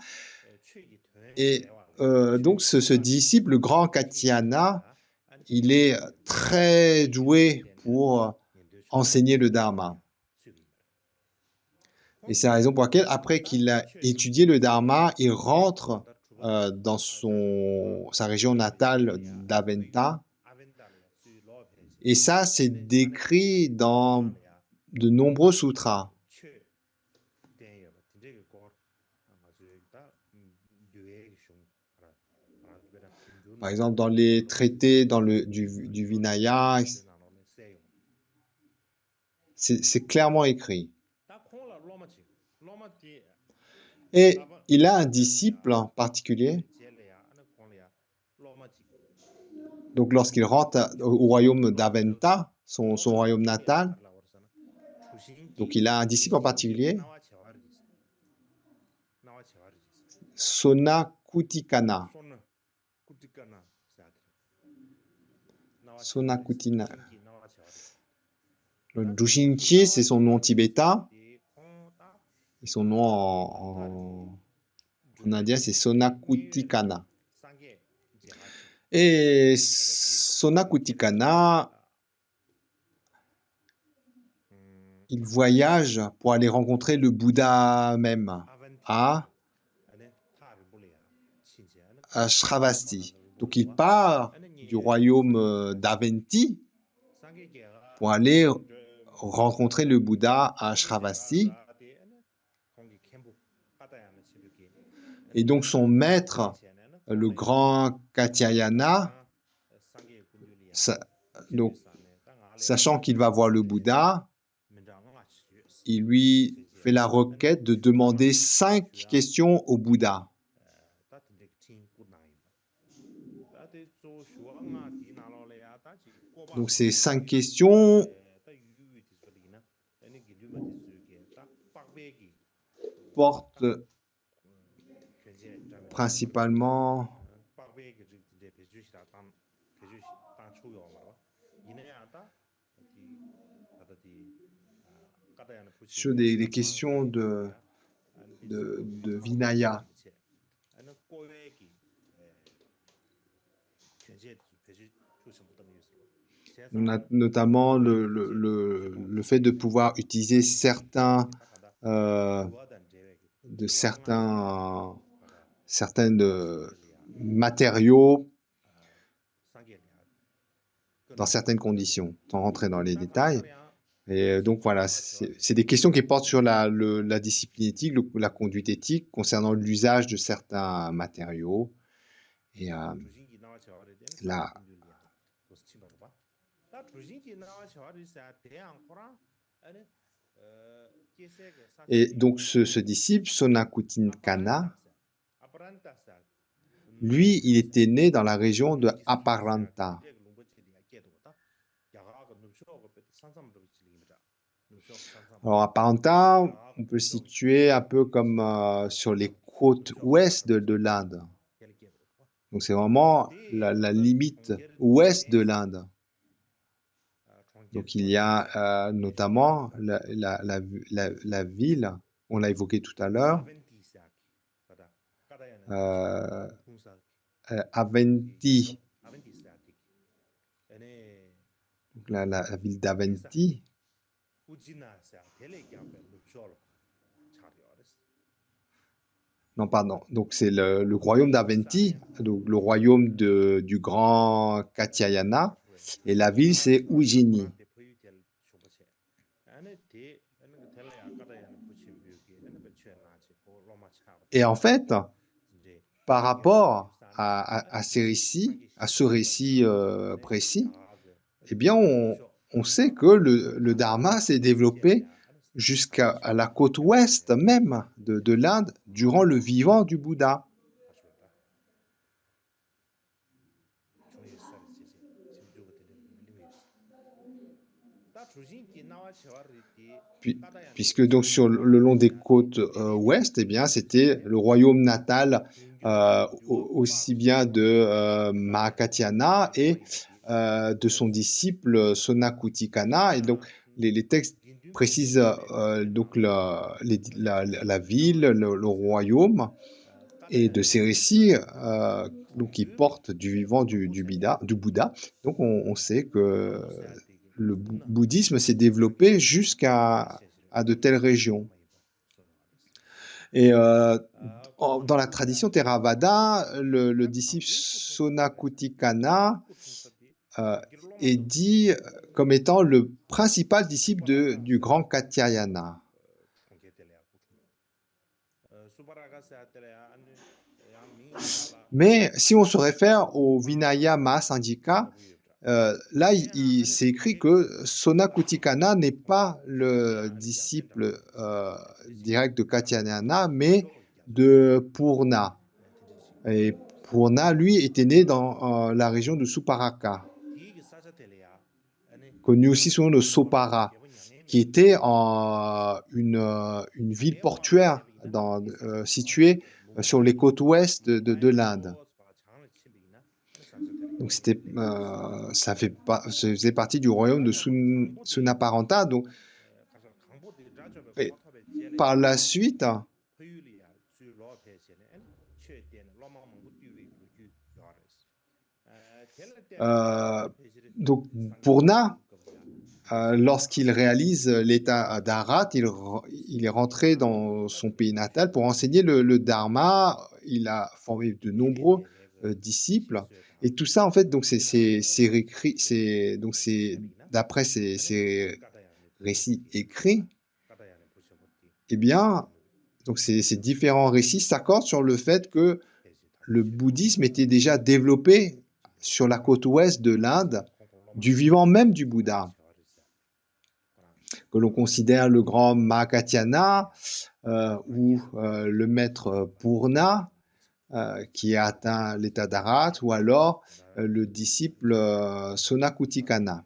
Et donc, ce disciple, le grand Katyana, il est très doué pour enseigner le Dharma. Et c'est la raison pour laquelle, après qu'il a étudié le Dharma, il rentre dans sa région natale d'Aventa. Et ça, c'est décrit dans de nombreux sutras. Par exemple, dans les traités du Vinaya, c'est clairement écrit. Et il a un disciple en particulier. Donc, lorsqu'il rentre au royaume d'Aventa, son royaume natal, donc il a un disciple en particulier, Sonakutikana. Sonakutina. Le Dushinchi, c'est son nom tibétain. Et son nom en indien, c'est Sonakutikana. Et Sonakutikana, il voyage pour aller rencontrer le Bouddha même à Shravasti. Donc il part du royaume d'Aventi pour aller rencontrer le Bouddha à Shravasti. Et donc son maître, le grand Katyayana, donc, sachant qu'il va voir le Bouddha, il lui fait la requête de demander 5 questions au Bouddha. Donc ces 5 questions portent principalement sur des questions de Vinaya. On a notamment le fait de pouvoir utiliser certains matériaux dans certaines conditions, sans rentrer dans les détails. Et donc voilà, c'est des questions qui portent sur la discipline éthique, la conduite éthique concernant l'usage de certains matériaux. Et et donc ce disciple, Sonakutikana, lui, il était né dans la région de Aparanta. Alors Aparanta, on peut le situer un peu comme sur les côtes ouest de l'Inde. Donc c'est vraiment la limite ouest de l'Inde. Donc il y a notamment la ville, on l'a évoqué tout à l'heure, Aventi. Donc la ville d'Aventi. Non, pardon. Donc, c'est le royaume d'Avanti, donc le royaume du grand Katyayana. Et la ville, c'est Ujjini. Et en fait, par rapport à ces récits, à ce récit précis, eh bien, on sait que le dharma s'est développé jusqu'à la côte ouest même de l'Inde durant le vivant du Bouddha. Puis- Puisque donc sur le long des côtes ouest, eh bien, c'était le royaume natal aussi bien de Mahakatyana et de son disciple Sonakutikana. Et donc, les textes précisent donc la ville, le royaume, et de ces récits donc, qui portent du vivant du Bouddha. Donc, on sait que le bouddhisme s'est développé jusqu'à de telles régions. Et dans la tradition Theravada, le disciple Sonakutikana est dit comme étant le principal disciple du grand Katyayana. Mais si on se réfère au Vinaya Mahasandhika, là, c'est écrit que Sonakutikana n'est pas le disciple direct de Katyayana, mais de Purna. Et Purna, lui, était né dans la région de Suparaka, connu aussi sous le nom de Sopara, qui était une ville portuaire située sur les côtes ouest de l'Inde. Donc ça faisait partie du royaume de Sunaparanta. Donc, et par la suite, donc Purna, lorsqu'il réalise l'état d'Arat, il est rentré dans son pays natal pour enseigner le Dharma. Il a formé de nombreux disciples. Et tout ça, en fait, donc c'est d'après ces récits écrits, eh bien, donc ces différents récits s'accordent sur le fait que le bouddhisme était déjà développé sur la côte ouest de l'Inde, du vivant même du Bouddha, que l'on considère le grand Mahakatyana ou le maître Purna, qui a atteint l'état d'Arat, ou alors le disciple Sonakutikana.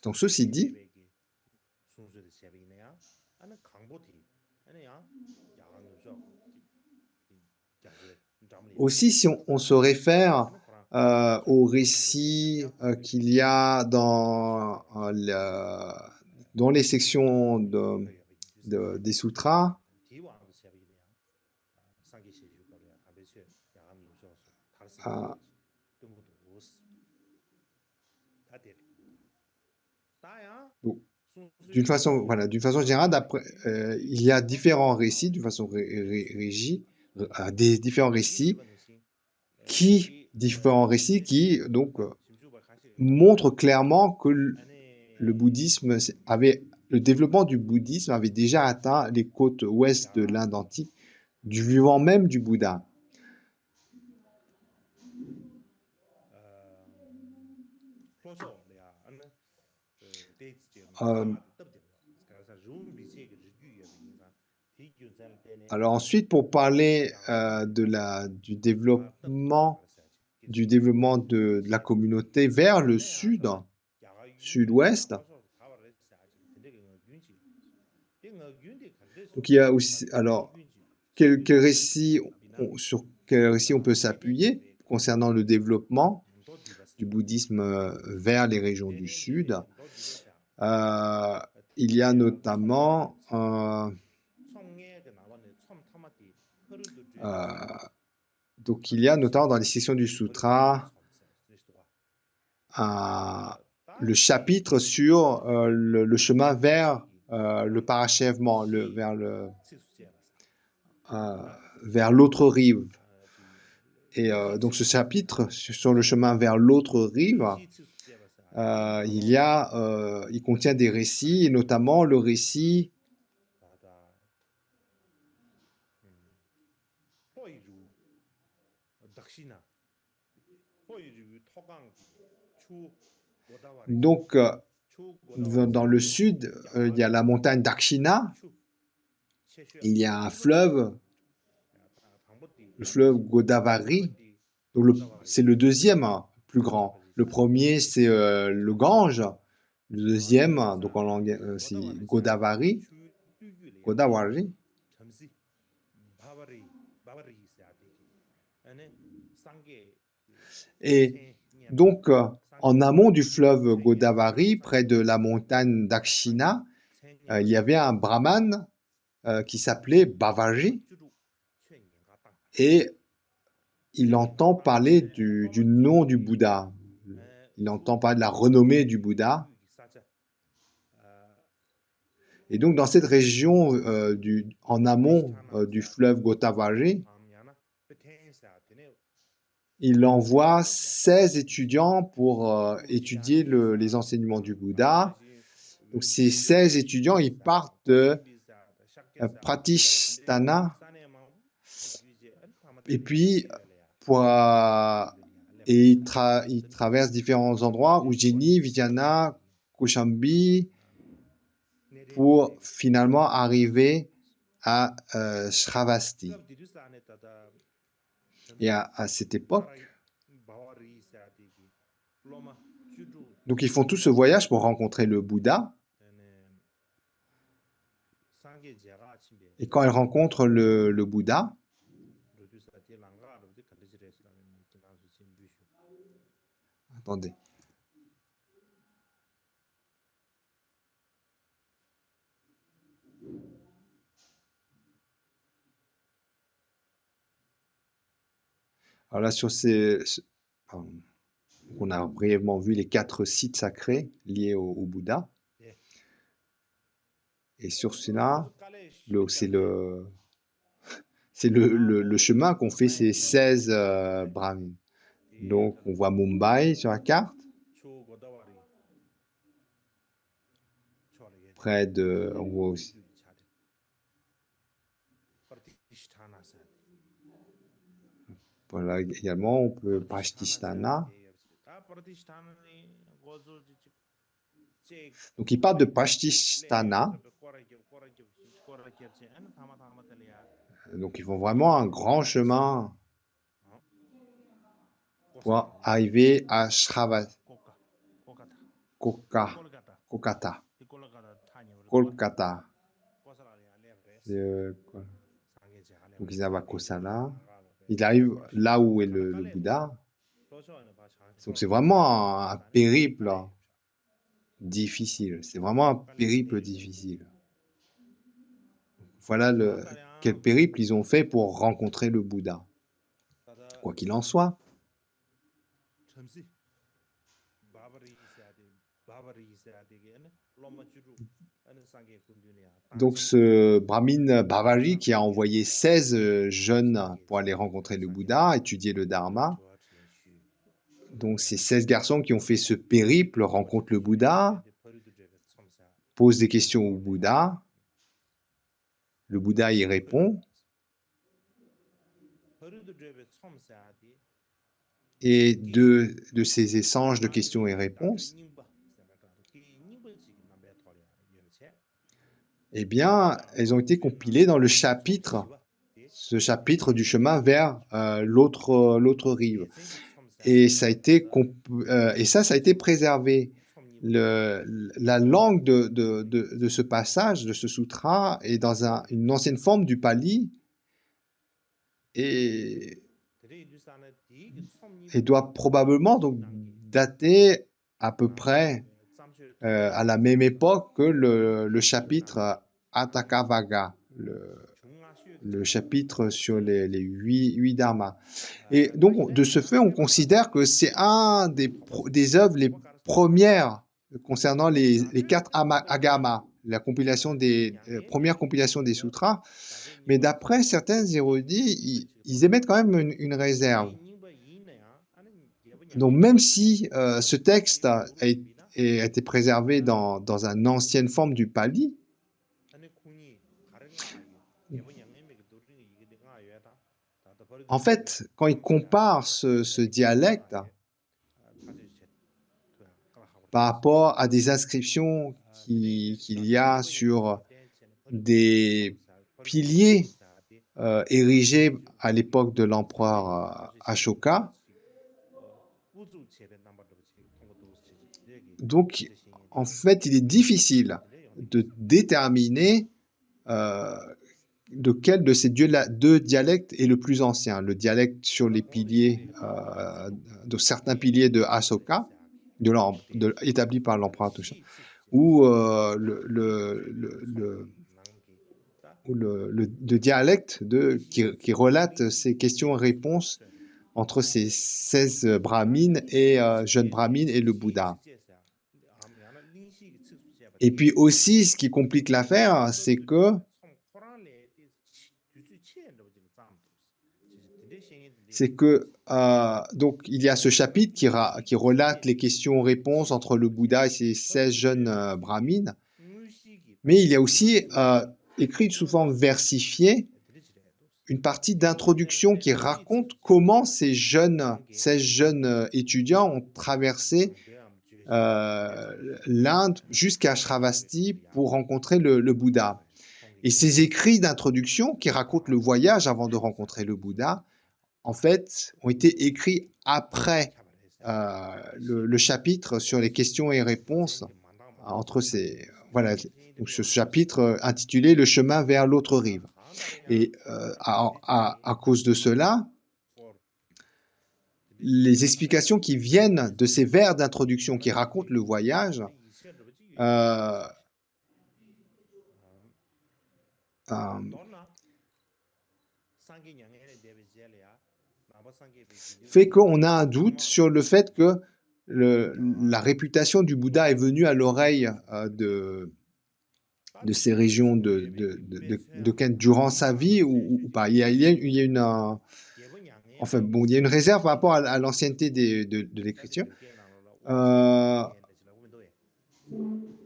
Donc ceci dit, aussi si on se réfère au récit qu'il y a dans les sections des sutras, d'une façon générale, il y a différents récits, d'une façon régie, différents récits qui donc montrent clairement que le développement du bouddhisme avait déjà atteint les côtes ouest de l'Inde antique, du vivant même du Bouddha. Alors ensuite, pour parler du développement de la communauté vers le sud-ouest, donc il y a aussi, alors, sur quel récit on peut s'appuyer concernant le développement du bouddhisme vers les régions du sud. Il y a notamment donc il y a notamment dans les sections du sutra le chapitre sur le chemin vers le parachèvement, vers l'autre rive. Et donc ce chapitre sur le chemin vers l'autre rive, il contient des récits, et notamment le récit donc dans le sud, il y a la montagne Dakshina, il y a un fleuve, le fleuve Godavari, c'est le deuxième plus grand. Le premier, c'est le Gange. Le deuxième, donc en langue, c'est Godavari. Et donc, en amont du fleuve Godavari, près de la montagne Dakshina, il y avait un brahman qui s'appelait Bavaji. Et il entend parler du nom du Bouddha. Il entend parler de la renommée du Bouddha. Et donc, dans cette région en amont du fleuve Godavari, il envoie 16 étudiants pour étudier les enseignements du Bouddha. Donc, ces 16 étudiants, ils partent de Pratishtana, et puis ils traversent différents endroits, Ujjaini, Vijayana, Kaushambi, pour finalement arriver à Shravasti. Et à cette époque, donc ils font tout ce voyage pour rencontrer le Bouddha. Et quand ils rencontrent le Bouddha, attendez. Alors là, on a brièvement vu les 4 sites sacrés liés au Bouddha. Et sur cela, c'est le chemin qu'ont fait ces 16 brahmins. Donc, on voit Mumbai sur la carte. On voit aussi. Voilà, également, on peut Pratishtana. Donc, il parle de Pratishtana. Donc, ils font vraiment un grand chemin pour arriver à Shravasti. Kolkata. Donc, ils arrivent à Kosala. Ils arrivent là où est le Bouddha. Donc, c'est vraiment un périple difficile. C'est vraiment un périple difficile. Voilà quel périple ils ont fait pour rencontrer le Bouddha. Quoi qu'il en soit. Donc ce brahmin Bavaji qui a envoyé 16 jeunes pour aller rencontrer le Bouddha, étudier le Dharma. Donc ces 16 garçons qui ont fait ce périple rencontrent le Bouddha, posent des questions au Bouddha. Le Bouddha y répond. Et de ces échanges de questions et réponses, eh bien, elles ont été compilées dans le chapitre, ce chapitre du chemin vers l'autre rive. Et ça a été préservé. La langue de ce passage, de ce sutra, est dans une ancienne forme du pali et doit probablement donc dater à peu près à la même époque que le chapitre Atthakavagga, le chapitre sur les 8 dharmas. Et donc, de ce fait, on considère que c'est un des œuvres les premières concernant les 4 agama, la compilation première compilation des sutras. Mais d'après certains érudits, ils émettent quand même une réserve. Donc même si ce texte a été préservé dans une ancienne forme du pali, en fait, quand ils comparent ce dialecte par rapport à des inscriptions qu'il y a sur des piliers érigés à l'époque de l'empereur Ashoka, donc en fait, il est difficile de déterminer lequel de ces deux dialectes est le plus ancien. Le dialecte sur les piliers, de certains piliers de Ashoka, établi par l'empereur Ashoka, ou le dialecte qui relate ces questions et réponses entre ces 16 brahmines et jeunes brahmines et le Bouddha. Et puis aussi, ce qui complique l'affaire, c'est que donc il y a ce chapitre qui relate les questions-réponses entre le Bouddha et ces 16 jeunes brahmines, mais il y a aussi écrit sous forme versifiée une partie d'introduction qui raconte comment ces 16 jeunes étudiants ont traversé l'Inde jusqu'à Shravasti pour rencontrer le Bouddha. Et ces écrits d'introduction qui racontent le voyage avant de rencontrer le Bouddha, en fait, ont été écrits après le chapitre sur les questions et réponses entre ces... Voilà, donc ce chapitre intitulé « Le chemin vers l'autre rive ». Et à cause de cela, les explications qui viennent de ces vers d'introduction qui racontent le voyage fait qu'on a un doute sur le fait que la réputation du Bouddha est venue à l'oreille de ces régions de Kent durant sa vie ou pas. Il y a une enfin bon, il y a une réserve par rapport à l'ancienneté de l'écriture.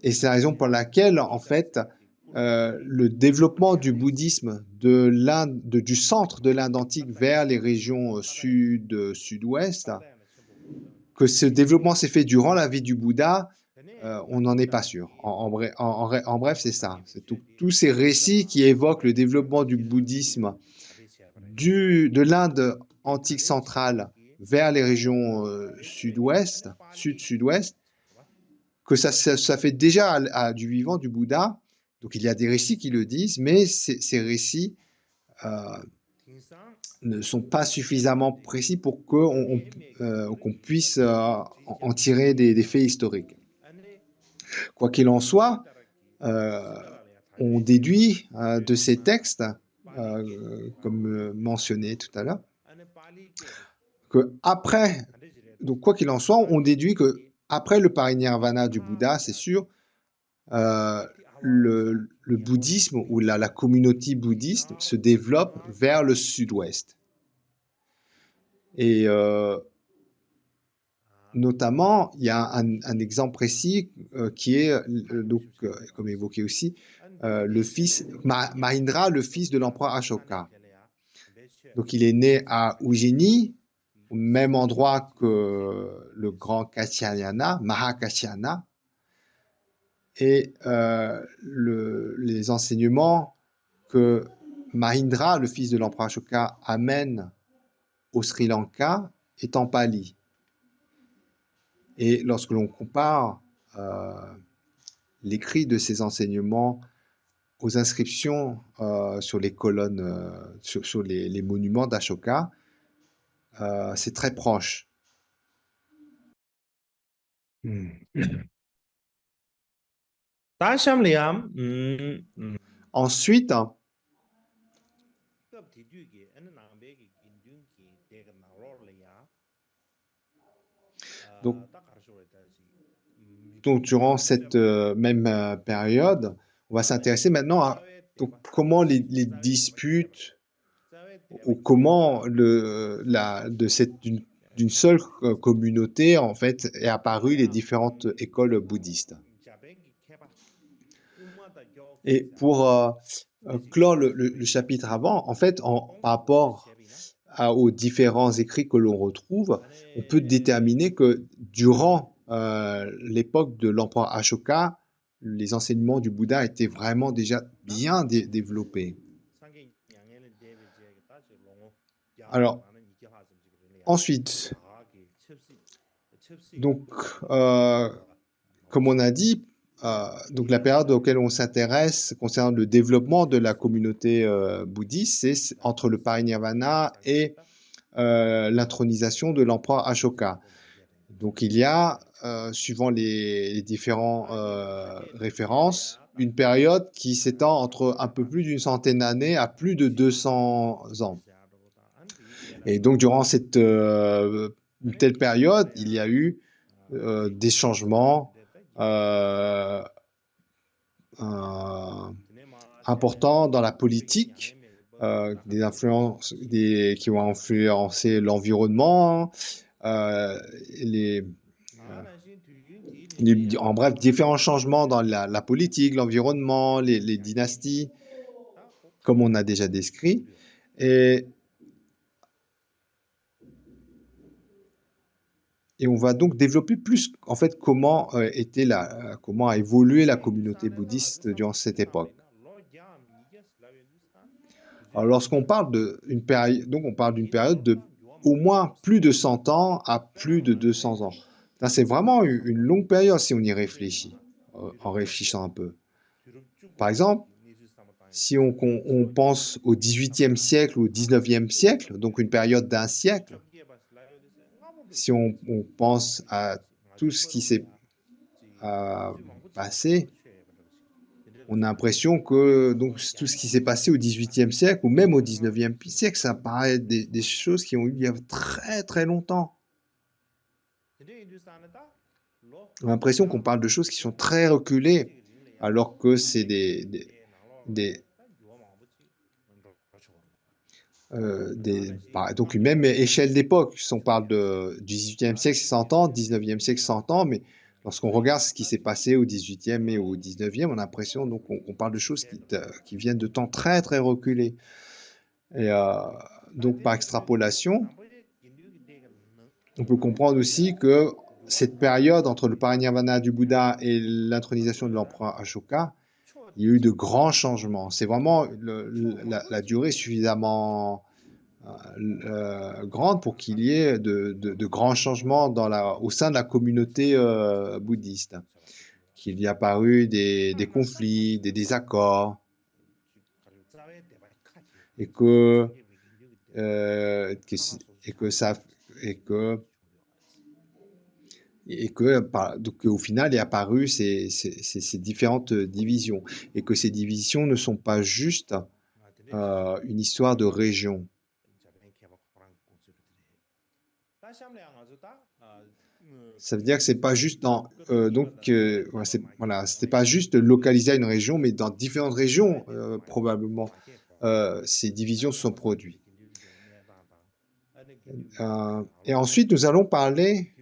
Et c'est la raison pour laquelle, en fait, le développement du bouddhisme du centre de l'Inde antique vers les régions sud-ouest, que ce développement s'est fait durant la vie du Bouddha, on n'en est pas sûr. En bref, c'est ça. C'est tous ces récits qui évoquent le développement du bouddhisme de l'Inde antique centrale vers les régions sud-ouest, sud-sud-ouest, que ça fait déjà du vivant du Bouddha. Donc il y a des récits qui le disent, mais ces récits ne sont pas suffisamment précis pour qu'on puisse en tirer des faits historiques. Quoi qu'il en soit, on déduit de ces textes, comme mentionné tout à l'heure, que après, donc quoi qu'il en soit, on déduit que après le parinirvana du Bouddha, c'est sûr, le bouddhisme ou la communauté bouddhiste se développe vers le sud-ouest. Et notamment, il y a un exemple précis qui est, donc, comme évoqué aussi, le fils Mahindra, le fils de l'empereur Ashoka. Donc, il est né à Ujjini, au même endroit que le grand Kasyayana, Mahakasyana. Et les enseignements que Mahindra, le fils de l'empereur Ashoka, amène au Sri Lanka est en pali. Et lorsque l'on compare l'écrit de ces enseignements aux inscriptions sur les colonnes, sur les monuments d'Ashoka, c'est très proche. Ensuite, donc, donc, durant cette même période, on va s'intéresser maintenant à donc, comment les disputes ou comment d'une seule communauté, en fait, est apparue les différentes écoles bouddhistes. Et pour clore le chapitre avant, en fait, par rapport aux différents écrits que l'on retrouve, on peut déterminer que durant l'époque de l'empereur Ashoka, les enseignements du Bouddha étaient vraiment déjà bien développés. Alors, ensuite, donc, comme on a dit, donc la période auquel on s'intéresse concernant le développement de la communauté bouddhiste, c'est entre le parinirvana et l'intronisation de l'empereur Ashoka. Donc il y a, suivant les différentes références, une période qui s'étend entre un peu plus d'une centaine d'années à plus de 200 ans. Et donc durant une telle période, il y a eu des changements importants dans la politique, des influences qui ont influencé l'environnement, en bref, différents changements dans la politique, l'environnement, les dynasties, comme on a déjà décrit. Et on va donc développer plus, en fait, comment a évolué la communauté bouddhiste durant cette époque. Alors, lorsqu'on parle d'une période, donc on parle d'une période de au moins plus de 100 ans à plus de 200 ans. C'est vraiment une longue période si on y réfléchit, en réfléchissant un peu. Par exemple, si on pense au XVIIIe siècle ou au XIXe siècle, donc une période d'1 siècle, si on pense à tout ce qui s'est passé, on a l'impression que donc, tout ce qui s'est passé au XVIIIe siècle ou même au XIXe siècle, ça paraît des choses qui ont eu il y a très très longtemps. On a l'impression qu'on parle de choses qui sont très reculées, alors que c'est donc une même échelle d'époque. Si on parle du XVIIIe siècle, c'est 100 ans, 19e siècle, 100 ans, mais lorsqu'on regarde ce qui s'est passé au XVIIIe et au XIXe, on a l'impression qu'on parle de choses qui viennent de temps très très reculés. Et donc par extrapolation, on peut comprendre aussi que cette période entre le parinirvana du Bouddha et l'intronisation de l'empereur Ashoka, il y a eu de grands changements. C'est vraiment la durée suffisamment grande pour qu'il y ait de grands changements au sein de la communauté bouddhiste. Qu'il y a apparu des conflits, des désaccords, et qu'au final est apparu ces différentes divisions, et que ces divisions ne sont pas juste une histoire de région. Ça veut dire que c'est pas juste c'était pas juste localisé à une région, mais dans différentes régions probablement ces divisions se sont produites. Et ensuite, nous allons parler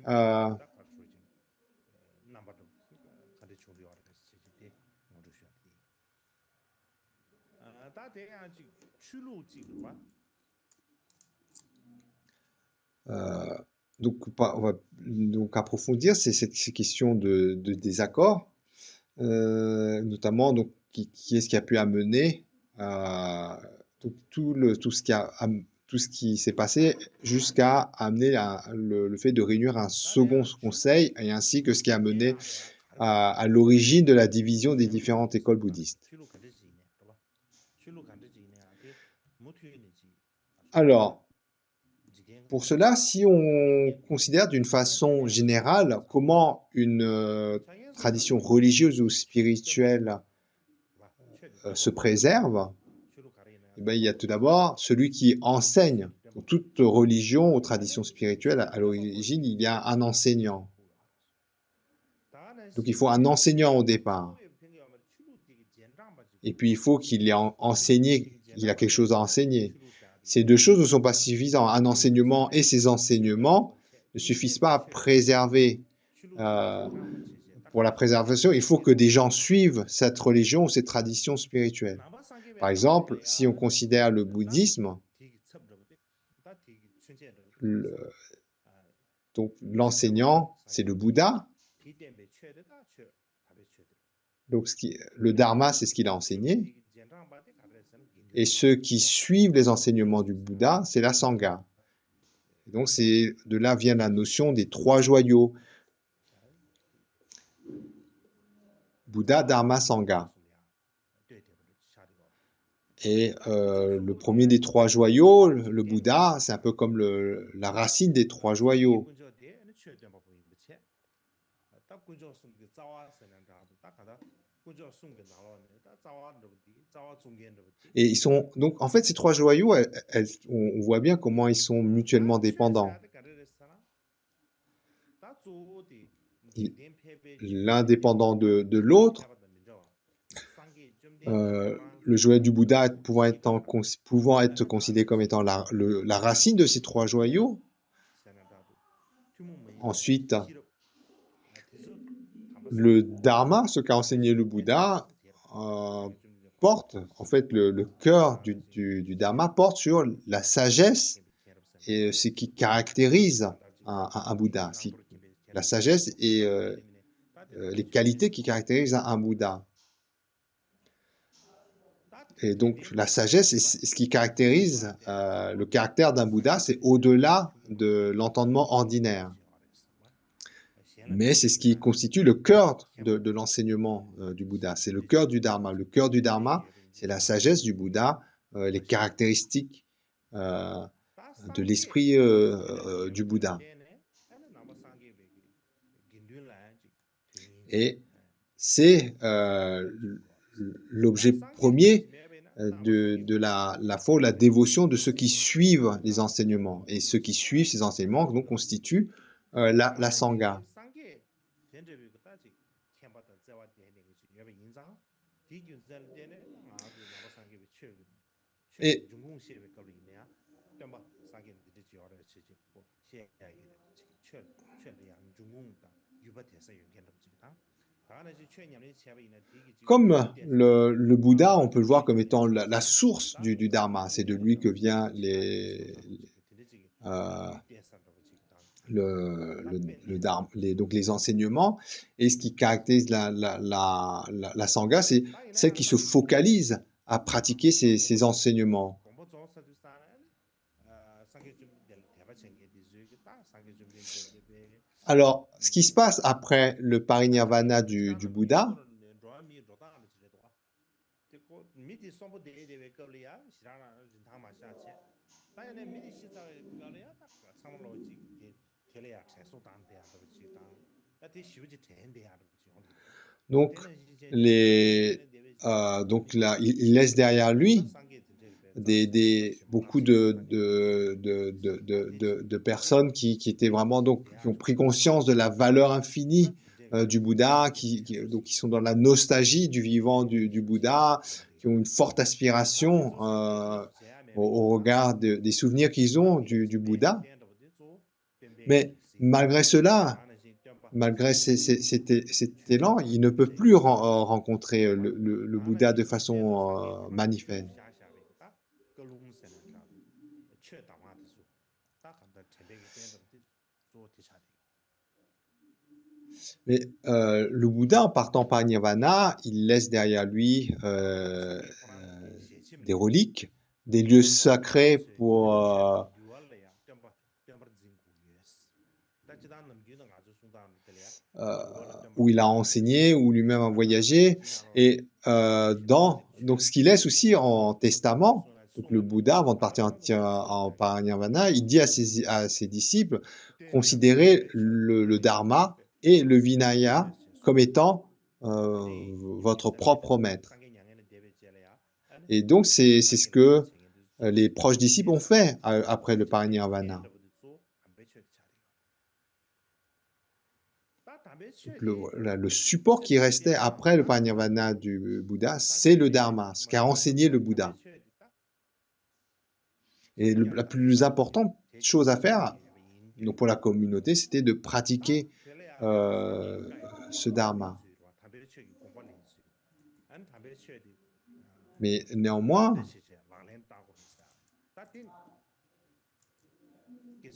donc, on va donc approfondir ces questions de désaccord, notamment donc, qui est-ce qui a pu amener tout ce qui s'est passé jusqu'à amener le fait de réunir un second conseil, et ainsi que ce qui a mené à l'origine de la division des différentes écoles bouddhistes. Alors, pour cela, si on considère d'une façon générale comment une tradition religieuse ou spirituelle se préserve, eh bien, il y a tout d'abord celui qui enseigne. Pour toute religion ou tradition spirituelle, à l'origine, il y a un enseignant. Donc il faut un enseignant au départ. Et puis il faut qu'il ait enseigné, il a quelque chose à enseigner. Ces deux choses ne sont pas suffisantes. Un enseignement et ces enseignements ne suffisent pas à préserver. Pour la préservation, il faut que des gens suivent cette religion ou cette tradition spirituelle. Par exemple, si on considère le bouddhisme, donc l'enseignant, c'est le Bouddha. Donc le dharma, c'est ce qu'il a enseigné. Et ceux qui suivent les enseignements du Bouddha, c'est la sangha. Donc de là vient la notion des trois joyaux. Bouddha, Dharma, Sangha. Et le premier des trois joyaux, le Bouddha, c'est un peu comme la racine des trois joyaux. Et ils sont donc en fait ces trois joyaux, on voit bien comment ils sont mutuellement dépendants. L'un dépendant de l'autre. Le joyau du Bouddha pouvant être considéré comme étant la racine de ces trois joyaux. Ensuite, le Dharma, ce qu'a enseigné le Bouddha, porte, en fait, le cœur du Dharma porte sur la sagesse et ce qui caractérise un Bouddha. La sagesse et les qualités qui caractérisent un Bouddha. Et donc, la sagesse, ce qui caractérise le caractère d'un Bouddha, c'est au-delà de l'entendement ordinaire. Mais c'est ce qui constitue le cœur de l'enseignement du Bouddha. C'est le cœur du Dharma. Le cœur du Dharma, c'est la sagesse du Bouddha, les caractéristiques de l'esprit du Bouddha. Et c'est l'objet premier de la foi ou la dévotion de ceux qui suivent les enseignements. Et ceux qui suivent ces enseignements donc, constituent la Sangha. Et comme le Bouddha, on peut le voir comme étant la source du Dharma. C'est de lui que vient donc les enseignements. Et ce qui caractérise la Sangha, c'est celle qui se focalise à pratiquer ces enseignements. Alors, ce qui se passe après le parinirvana du Bouddha, donc là, il laisse derrière lui beaucoup de personnes qui étaient vraiment qui ont pris conscience de la valeur infinie du Bouddha, qui sont dans la nostalgie du vivant du Bouddha, qui ont une forte aspiration au regard des souvenirs qu'ils ont du Bouddha. Mais malgré cela, malgré cet élan, ils ne peuvent plus rencontrer le Bouddha de façon manifeste. Mais le Bouddha, en partant par Nirvana, il laisse derrière lui des reliques, des lieux sacrés où il a enseigné, où lui-même a voyagé. Et donc ce qu'il laisse aussi en testament, donc le Bouddha, avant de partir en parinirvana, il dit à ses disciples, considérez le Dharma et le Vinaya comme étant votre propre maître. Et donc c'est ce que les proches disciples ont fait après le parinirvana. Donc, le support qui restait après le parinirvana du Bouddha, c'est le Dharma, ce qu'a enseigné le Bouddha. Et la plus importante chose à faire, donc pour la communauté, c'était de pratiquer ce Dharma. Mais néanmoins,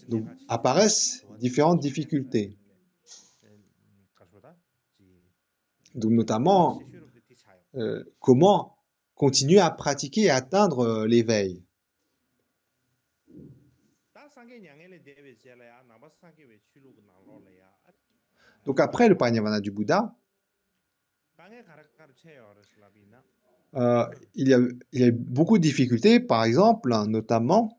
donc, apparaissent différentes difficultés. Donc notamment, comment continuer à pratiquer et atteindre l'éveil. Donc après le parinirvana du Bouddha, il y a beaucoup de difficultés, par exemple, notamment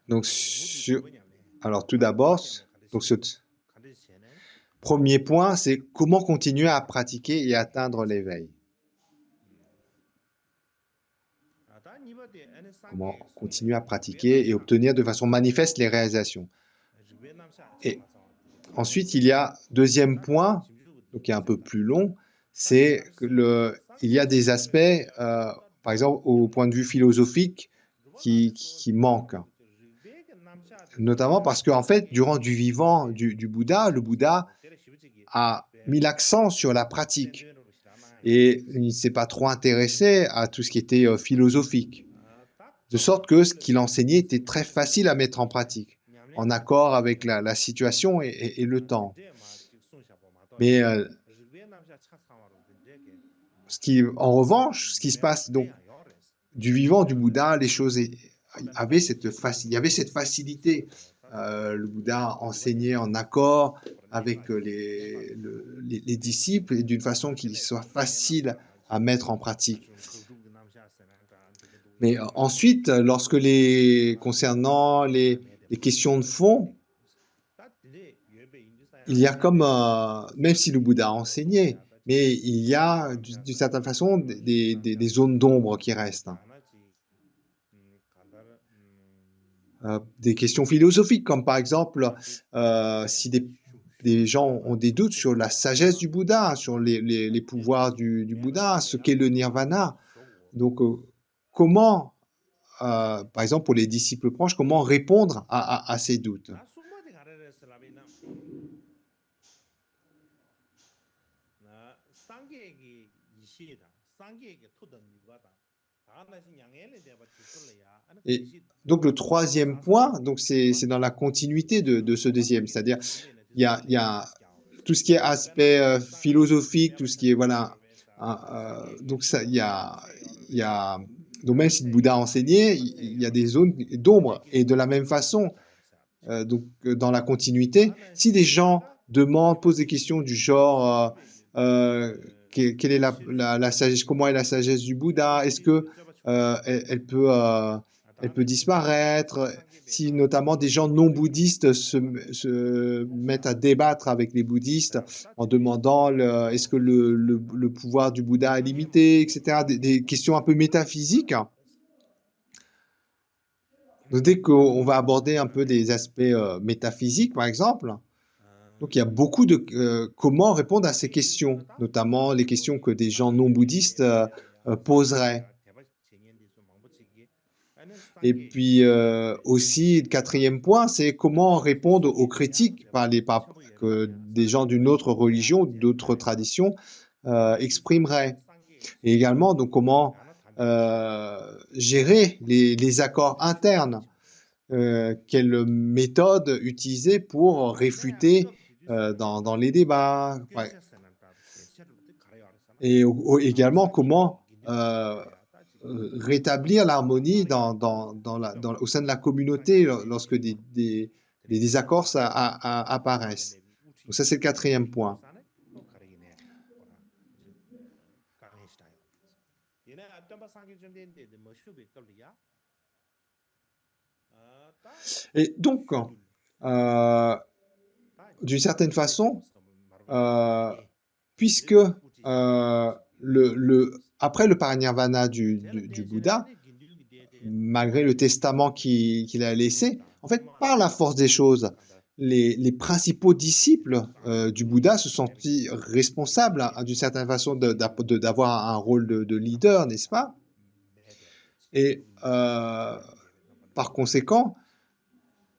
donc alors tout d'abord, donc ce premier point, c'est comment continuer à pratiquer et atteindre l'éveil. Comment continuer à pratiquer et obtenir de façon manifeste les réalisations. Et ensuite, il y a deuxième point, donc qui est un peu plus long, c'est que il y a des aspects, par exemple au point de vue philosophique, qui manquent. Notamment parce qu'en fait, durant du vivant du Bouddha, le Bouddha a mis l'accent sur la pratique et il ne s'est pas trop intéressé à tout ce qui était philosophique. De sorte que ce qu'il enseignait était très facile à mettre en pratique, en accord avec la situation et le temps. Mais en revanche, ce qui se passe donc du vivant du Bouddha, les choses avaient il y avait cette facilité. Le Bouddha enseignait en accord avec les disciples et d'une façon qui soit facile à mettre en pratique. Mais ensuite, lorsque concernant les questions de fond, il y a comme, même si le Bouddha a enseigné, mais il y a d'une certaine façon des zones d'ombre qui restent. Des questions philosophiques, comme par exemple, si des gens ont des doutes sur la sagesse du Bouddha, sur les pouvoirs du Bouddha, ce qu'est le nirvana. Donc, comment, par exemple, pour les disciples proches, comment répondre à ces doutes? Et donc le troisième point, donc c'est dans la continuité de ce deuxième, c'est-à-dire il y a tout ce qui est aspect philosophique, tout ce qui est voilà, donc ça il y a donc même si le Bouddha a enseigné, il y a des zones d'ombre et de la même façon, donc dans la continuité, si des gens posent des questions du genre quelle est la sagesse, comment est la sagesse du Bouddha, est-ce que elle peut disparaître, si notamment des gens non bouddhistes se mettent à débattre avec les bouddhistes en demandant est-ce que le pouvoir du Bouddha est limité, etc. Des questions un peu métaphysiques. Donc, dès qu'on va aborder un peu des aspects métaphysiques, par exemple, donc il y a beaucoup de comment répondre à ces questions, notamment les questions que des gens non bouddhistes poseraient. Et puis aussi, le quatrième point, c'est comment répondre aux critiques que des gens d'une autre religion, d'autres traditions exprimeraient. Et également, donc comment gérer les accords internes, quelle méthode utiliser pour réfuter dans les débats. Ouais. Et également, comment rétablir l'harmonie au sein de la communauté lorsque des désaccords apparaissent. Donc ça, c'est le quatrième point. Et donc, euh, d'une certaine façon, puisque après le parinirvana du Bouddha, malgré le testament qu'il a laissé, en fait, par la force des choses, les principaux disciples du Bouddha se sont sentis responsables, d'une certaine façon, d'avoir un rôle de leader, n'est-ce pas? Et par conséquent,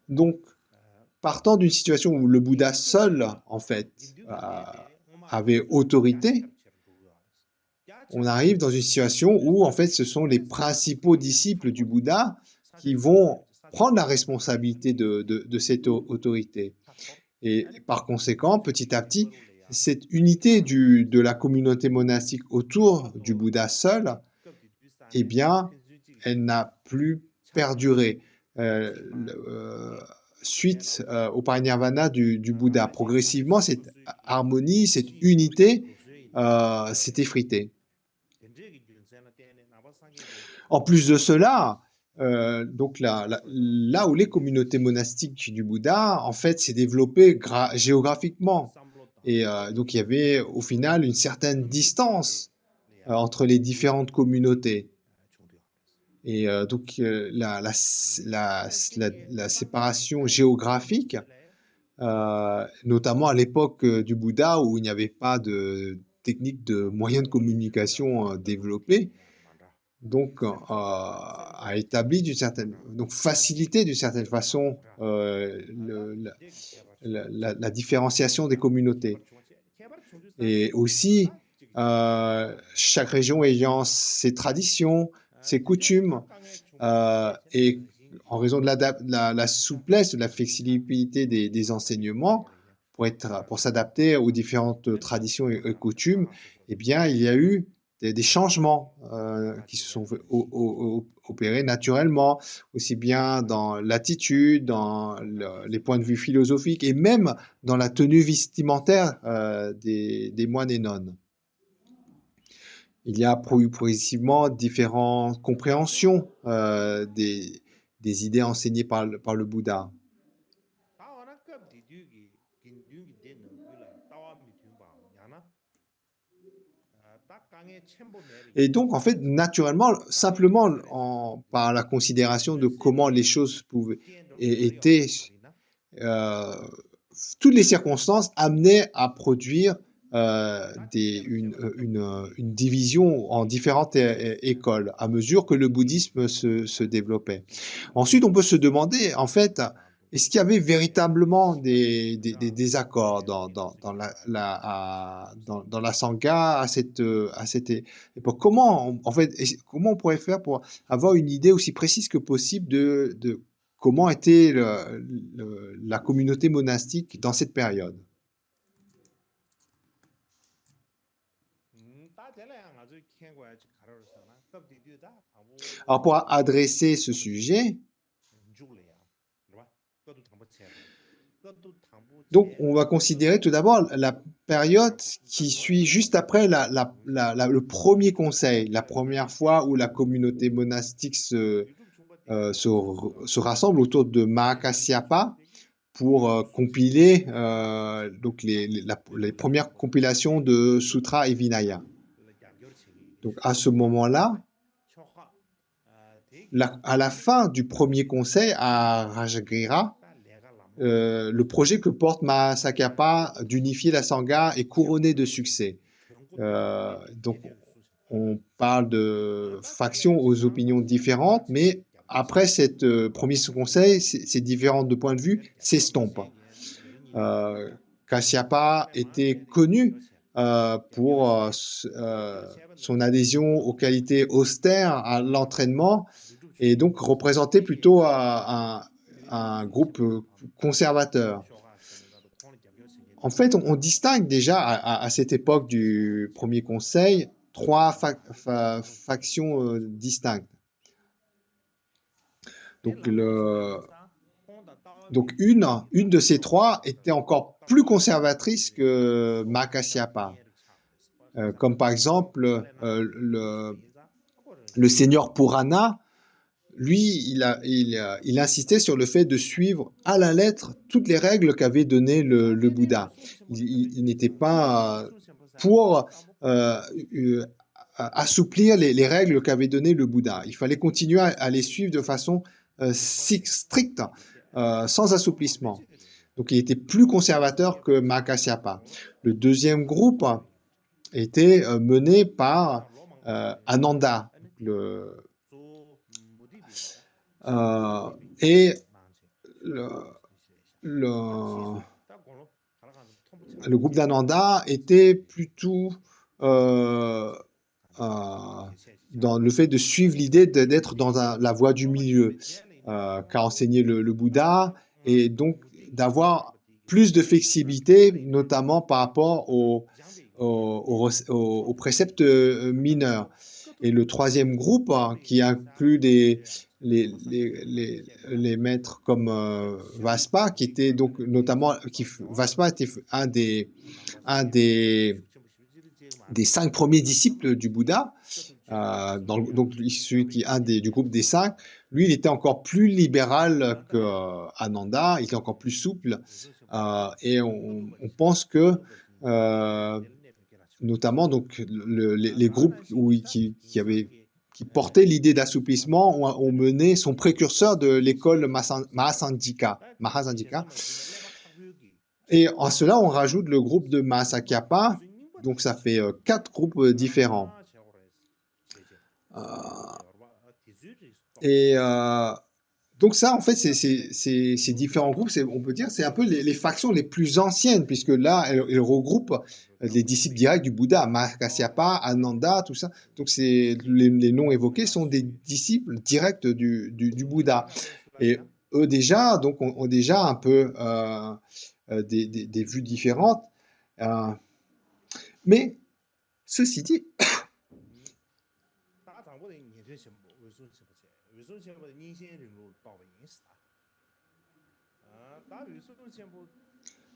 donc, partant d'une situation où le Bouddha seul, en fait, avait autorité, on arrive dans une situation où, en fait, ce sont les principaux disciples du Bouddha qui vont prendre la responsabilité de cette autorité. Et par conséquent, petit à petit, cette unité de la communauté monastique autour du Bouddha seul, eh bien, elle n'a plus perduré. Suite au parinirvana du Bouddha. Progressivement, cette harmonie, cette unité s'est effritée. En plus de cela, donc là où les communautés monastiques du Bouddha, en fait, s'est développées géographiquement. Et donc, il y avait au final une certaine distance entre les différentes communautés. Et donc, la séparation géographique, notamment à l'époque du Bouddha, où il n'y avait pas de technique de moyens de communication développés, donc a établi donc facilité d'une certaine façon la différenciation des communautés. Et aussi, chaque région ayant ses traditions, ses coutumes, et en raison de la souplesse, de la flexibilité des enseignements, pour s'adapter aux différentes traditions et coutumes, eh bien, il y a eu des changements qui se sont opérés naturellement, aussi bien dans l'attitude, dans les points de vue philosophiques et même dans la tenue vestimentaire des moines et nonnes. Il y a progressivement différentes compréhensions des idées enseignées par le Bouddha. Et donc, en fait, naturellement, simplement par la considération de comment les choses étaient, toutes les circonstances amenaient à produire une division en différentes écoles à mesure que le bouddhisme se développait. Ensuite, on peut se demander, en fait, est-ce qu'il y avait véritablement des désaccords dans la Sangha à cette époque? Comment on pourrait faire pour avoir une idée aussi précise que possible de comment était la communauté monastique dans cette période? Alors, pour adresser ce sujet, donc on va considérer tout d'abord la période qui suit juste après le premier conseil, la première fois où la communauté monastique se rassemble autour de Mahakasyapa pour compiler donc les premières compilations de Sutras et Vinaya. Donc à ce moment-là, à la fin du premier conseil à Rajagriha, le projet que porte Mahakasyapa d'unifier la Sangha est couronné de succès. Donc on parle de factions aux opinions différentes, mais après ce premier conseil, ces différents points de vue s'estompent. Kasyapa était connu pour son adhésion aux qualités austères à l'entraînement et donc représentait plutôt un groupe conservateur. En fait, on distingue déjà à cette époque du premier conseil 3 factions distinctes. Donc une de ces 3 était encore plus conservatrice que Mahakasyapa. Comme par exemple Le seigneur Purana, lui, il insistait sur le fait de suivre à la lettre toutes les règles qu'avait données le Bouddha. Il n'était pas pour assouplir les règles qu'avait données le Bouddha. Il fallait continuer à les suivre de façon stricte, sans assouplissement. Donc il était plus conservateur que Mahakasyapa. Le deuxième groupe était mené par Ananda, et le groupe d'Ananda était plutôt dans le fait de suivre l'idée d'être dans la voie du milieu qu'a enseigné le Bouddha, et donc d'avoir plus de flexibilité, notamment par rapport aux préceptes mineurs. Et le troisième groupe, qui inclut les maîtres comme Vaspa, qui était donc notamment, Vaspa était un des 5 premiers disciples du Bouddha, donc celui qui est du groupe des 5. Lui, il était encore plus libéral qu'Ananda, il était encore plus souple, et on pense que notamment donc les groupes qui portaient l'idée d'assouplissement ont mené, sont précurseurs de l'école Mahasandika. Et en cela, on rajoute le groupe de Mahasakyapa, donc ça fait 4 groupes différents. Donc ça, en fait, ces différents groupes, on peut dire, c'est un peu les factions les plus anciennes, puisque là, elles regroupent les disciples directs du Bouddha, Mahakasyapa, Ananda, tout ça. Donc les noms évoqués sont des disciples directs du Bouddha. Et eux déjà, donc, ont déjà un peu des vues différentes. Mais ceci dit,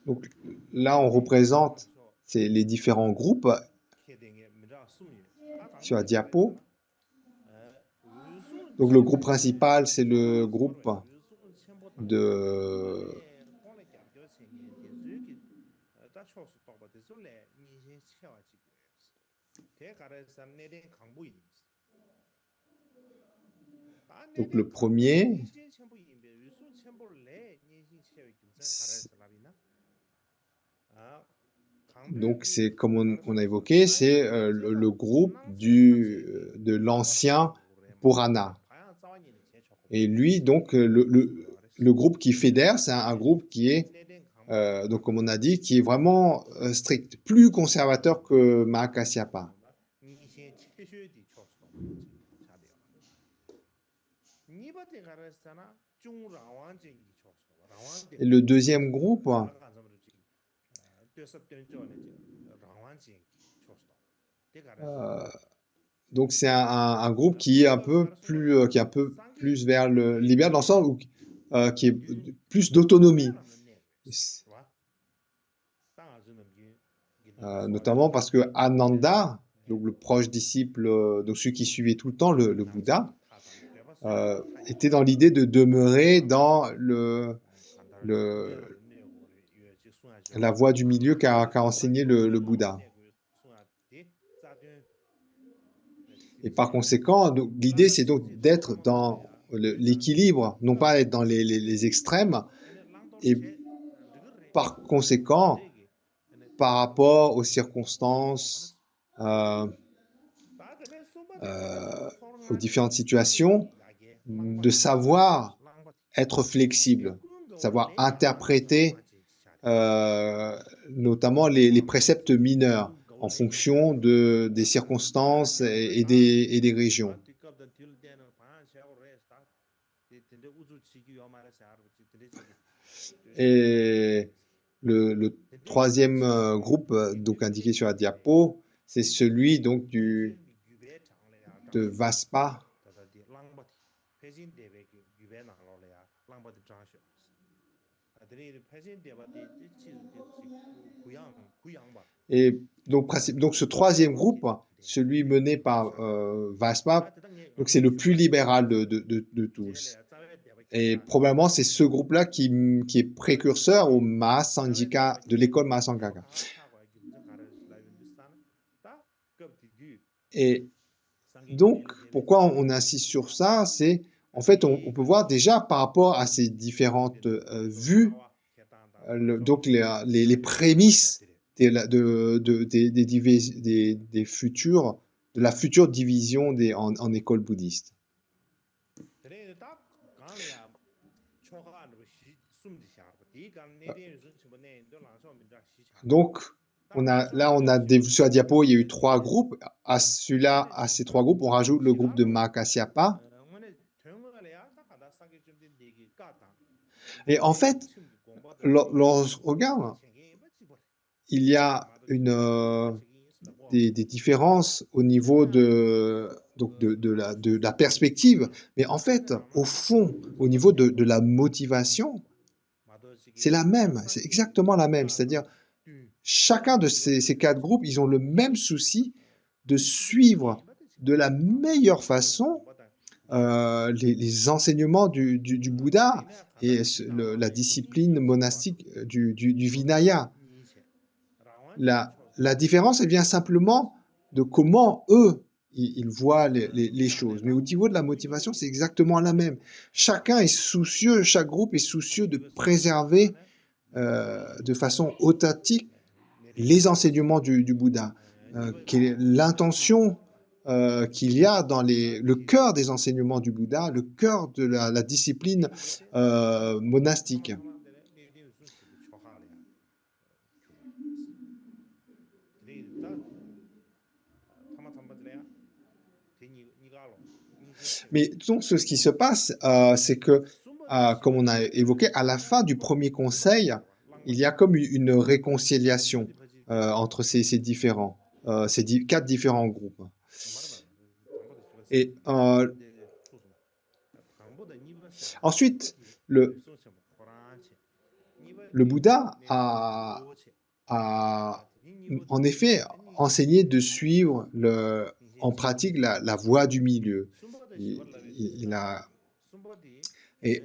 donc là, on représente les différents groupes sur la diapo. Donc le groupe principal, c'est le groupe de donc le premier, donc c'est comme on a évoqué, c'est le groupe de l'ancien Purana. Et lui, donc le groupe qui fédère, c'est un groupe qui est donc comme on a dit, qui est vraiment strict, plus conservateur que Mahakasyapa. Et le deuxième groupe, donc c'est un groupe qui est un peu plus vers le libéral, dans le sens où qui est plus d'autonomie. Notamment parce que Ananda, donc le proche disciple, donc celui qui suivait tout le temps le Bouddha, était dans l'idée de demeurer dans la voie du milieu qu'a enseigné le Bouddha. Et par conséquent, l'idée c'est donc d'être dans l'équilibre, non pas être dans les extrêmes, et par conséquent, par rapport aux circonstances, aux différentes situations, de savoir être flexible, savoir interpréter notamment les préceptes mineurs en fonction des circonstances et des régions. Et le troisième groupe, donc indiqué sur la diapo, c'est celui donc de Vaspa. Et donc ce troisième groupe, celui mené par Vaspa, donc c'est le plus libéral de tous. Et probablement c'est ce groupe-là qui est précurseur au Mahasangika, de l'école Mahasangika. Et donc, pourquoi on insiste sur ça? C'est, en fait, on peut voir déjà par rapport à ces différentes vues, donc les prémices des futurs, de la future division en écoles bouddhistes. Donc, là, on a sur la diapo, il y a eu 3 groupes. À ces 3 groupes, on rajoute le groupe de Mahakasyapa. Et en fait, lorsqu'on regarde, il y a des différences au niveau de la perspective, mais en fait, au fond, au niveau de la motivation, c'est la même, c'est exactement la même. C'est-à-dire, chacun de ces 4 groupes, ils ont le même souci de suivre de la meilleure façon les enseignements du Bouddha et la discipline monastique du Vinaya. La différence, elle vient simplement de comment eux, ils voient les choses. Mais au niveau de la motivation, c'est exactement la même. Chacun est soucieux, chaque groupe est soucieux de préserver de façon authentique les enseignements du Bouddha. L'intention qu'il y a dans le cœur des enseignements du Bouddha, le cœur de la discipline monastique. Mais donc, ce qui se passe, c'est que, comme on a évoqué, à la fin du premier conseil, il y a comme une réconciliation entre ces 4 différents groupes. Et ensuite, le Bouddha a en effet enseigné de suivre en pratique la voie du milieu. Il a, et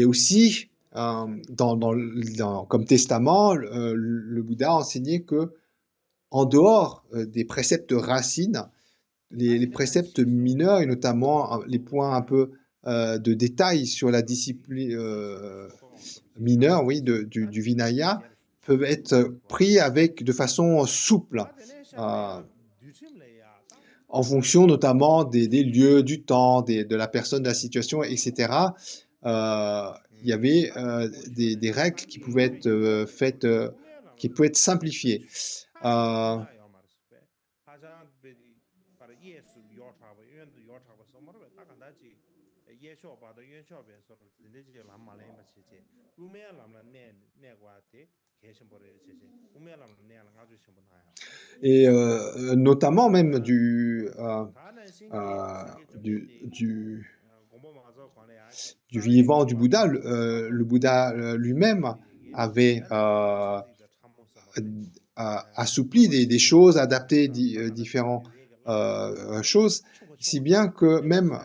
aussi, comme testament, le Bouddha a enseigné que, en dehors des préceptes racines, les préceptes mineurs, et notamment les points un peu de détail sur la discipline mineure, oui, du Vinaya, peuvent être pris de façon souple, en fonction notamment des lieux, du temps, de la personne, de la situation, etc. Il y avait des règles qui pouvaient être faites, qui pouvaient être simplifiées. Et notamment même du vivant du Bouddha, le Bouddha lui-même avait assoupli des choses, adapté différentes choses, si bien que même,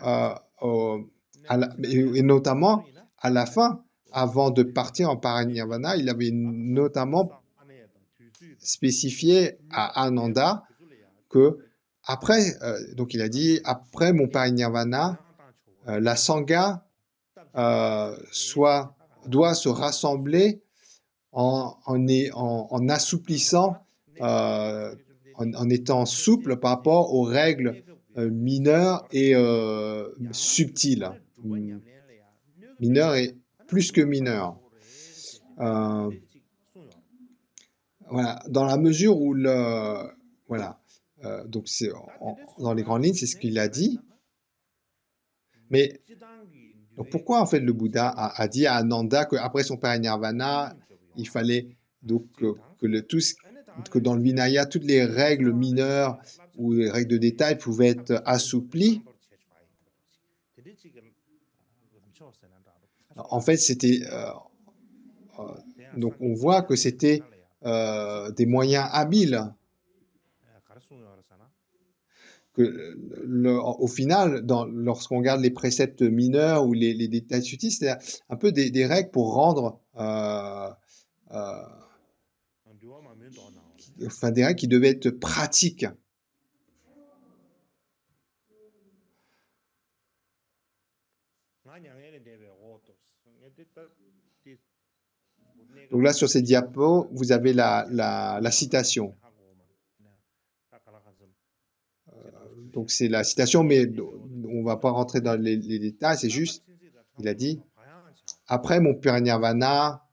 et notamment à la fin, avant de partir en parinirvana, il avait notamment spécifié à Ananda que après, donc il a dit, après mon parinirvana, la sangha doit se rassembler en assouplissant, en étant souple par rapport aux règles mineures et subtiles. Mineures et plus que mineures. Voilà, dans la mesure où voilà, donc dans les grandes lignes, c'est ce qu'il a dit. Mais donc pourquoi en fait le Bouddha a dit à Ananda qu'après son parinirvana, il fallait donc que dans le Vinaya, toutes les règles mineures ou les règles de détail pouvaient être assouplies. En fait, c'était donc on voit que c'était des moyens habiles. Au final, lorsqu'on regarde les préceptes mineurs ou les détails subtils, c'est un peu des règles pour rendre, enfin des règles qui devaient être pratiques. Donc là, sur ces diapos, vous avez la citation. Donc c'est la citation, mais on ne va pas rentrer dans les détails, c'est juste, il a dit, après mon parinirvana,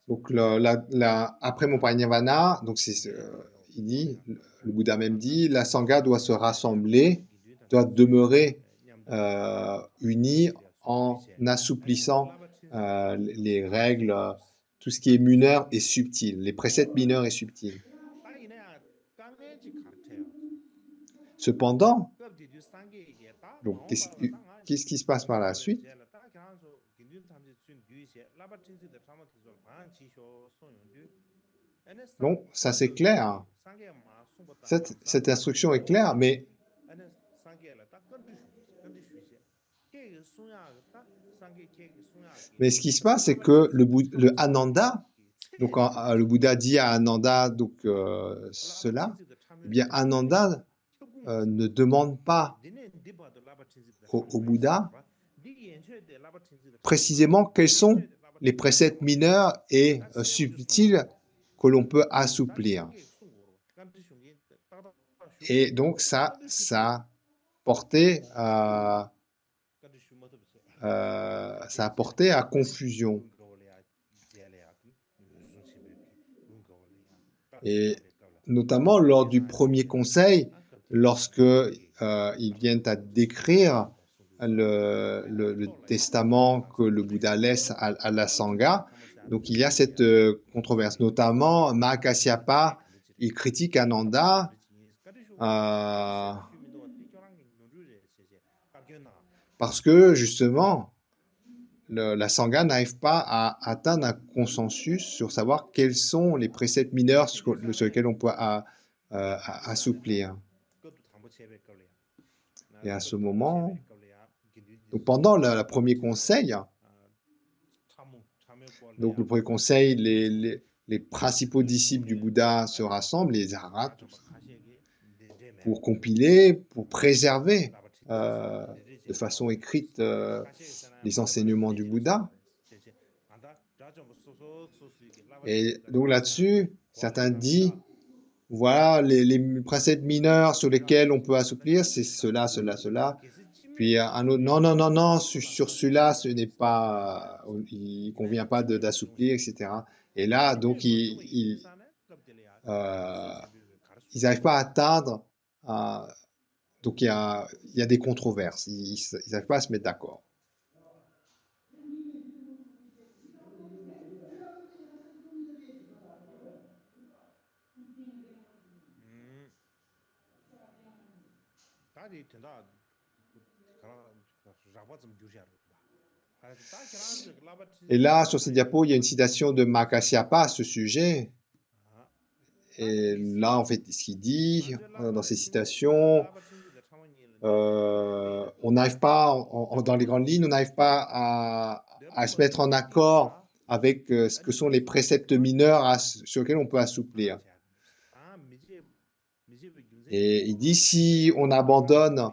donc après mon parinirvana, donc il dit, le Bouddha même dit, la Sangha doit se rassembler, doit demeurer unie en assouplissant les règles, tout ce qui est mineur et subtil, les préceptes mineurs et subtils. Cependant, donc, qu'est-ce qui se passe par la suite? Donc, ça c'est clair. Cette instruction est claire, mais ce qui se passe, c'est que le Ananda, donc le Bouddha dit à Ananda donc cela, eh bien Ananda ne demande pas au Bouddha précisément quels sont les préceptes mineurs et subtils que l'on peut assouplir. Et donc ça a porté à confusion. Et notamment lors du premier conseil, lorsque ils viennent à décrire le testament que le Bouddha laisse à la Sangha, donc il y a cette controverse. Notamment, Mahakasyapa, il critique Ananda parce que justement, la Sangha n'arrive pas à atteindre un consensus sur savoir quels sont les préceptes mineurs sur lesquels on peut assouplir. Et à ce moment, donc pendant le premier conseil, donc le premier conseil, les principaux disciples du Bouddha se rassemblent, les arahats, pour compiler, pour préserver de façon écrite les enseignements du Bouddha. Et donc là-dessus, certains disent, voilà, les préceptes mineurs sur lesquels on peut assouplir, c'est cela, cela, cela. Puis un autre, non, sur celui-là, ce n'est pas, il convient pas d'assouplir, etc. Et là, donc, ils n'arrivent pas à atteindre, donc il y a des controverses, ils n'arrivent pas à se mettre d'accord. Et là, sur ces diapos, il y a une citation de Mahakasyapa à ce sujet. Et là, en fait, ce qu'il dit dans ces citations, on n'arrive pas, dans les grandes lignes, on n'arrive pas à se mettre en accord avec ce que sont les préceptes mineurs sur lesquels on peut assouplir. Et il dit, si on abandonne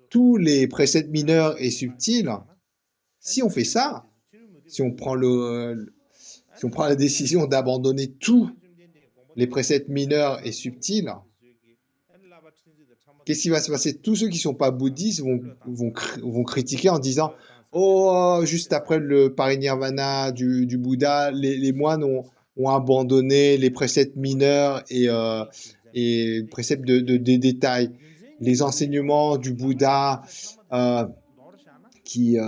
tous les préceptes mineurs et subtils, si on fait ça, si on prend la décision d'abandonner tous les préceptes mineurs et subtils, qu'est-ce qui va se passer? Tous ceux qui ne sont pas bouddhistes vont critiquer en disant « Oh, juste après le parinirvana du Bouddha, les moines ont abandonné les préceptes mineurs et préceptes des détails. Les enseignements du Bouddha qui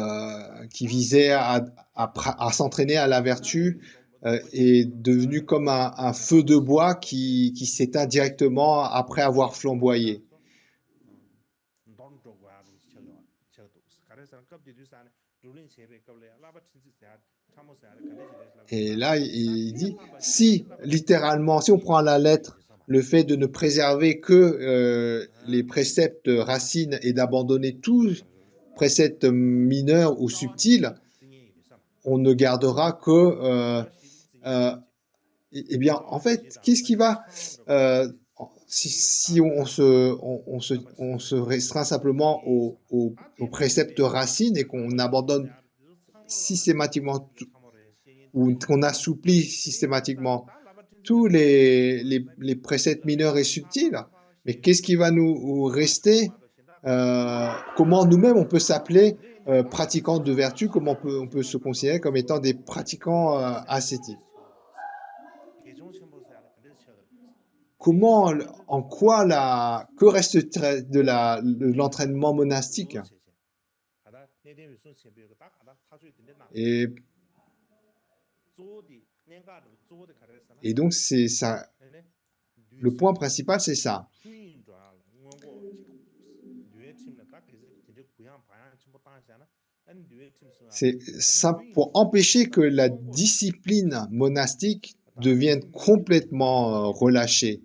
visait à s'entraîner à la vertu est devenu comme un feu de bois qui s'éteint directement après avoir flamboyé. Et là, il dit, si littéralement, si on prend à la lettre le fait de ne préserver que les préceptes racines et d'abandonner tous préceptes mineurs ou subtils, on ne gardera que eh bien, en fait, qu'est-ce qui va si on se restreint simplement aux préceptes racines et qu'on abandonne systématiquement ou qu'on assouplit systématiquement tous les préceptes mineurs et subtils, mais qu'est-ce qui va nous rester comment nous-mêmes on peut s'appeler pratiquants de vertu, comment on peut se considérer comme étant des pratiquants ascétiques. Comment, en quoi que reste de l'entraînement monastique? Et, et donc, c'est ça. Le point principal, c'est ça. C'est ça pour empêcher que la discipline monastique devienne complètement relâchée.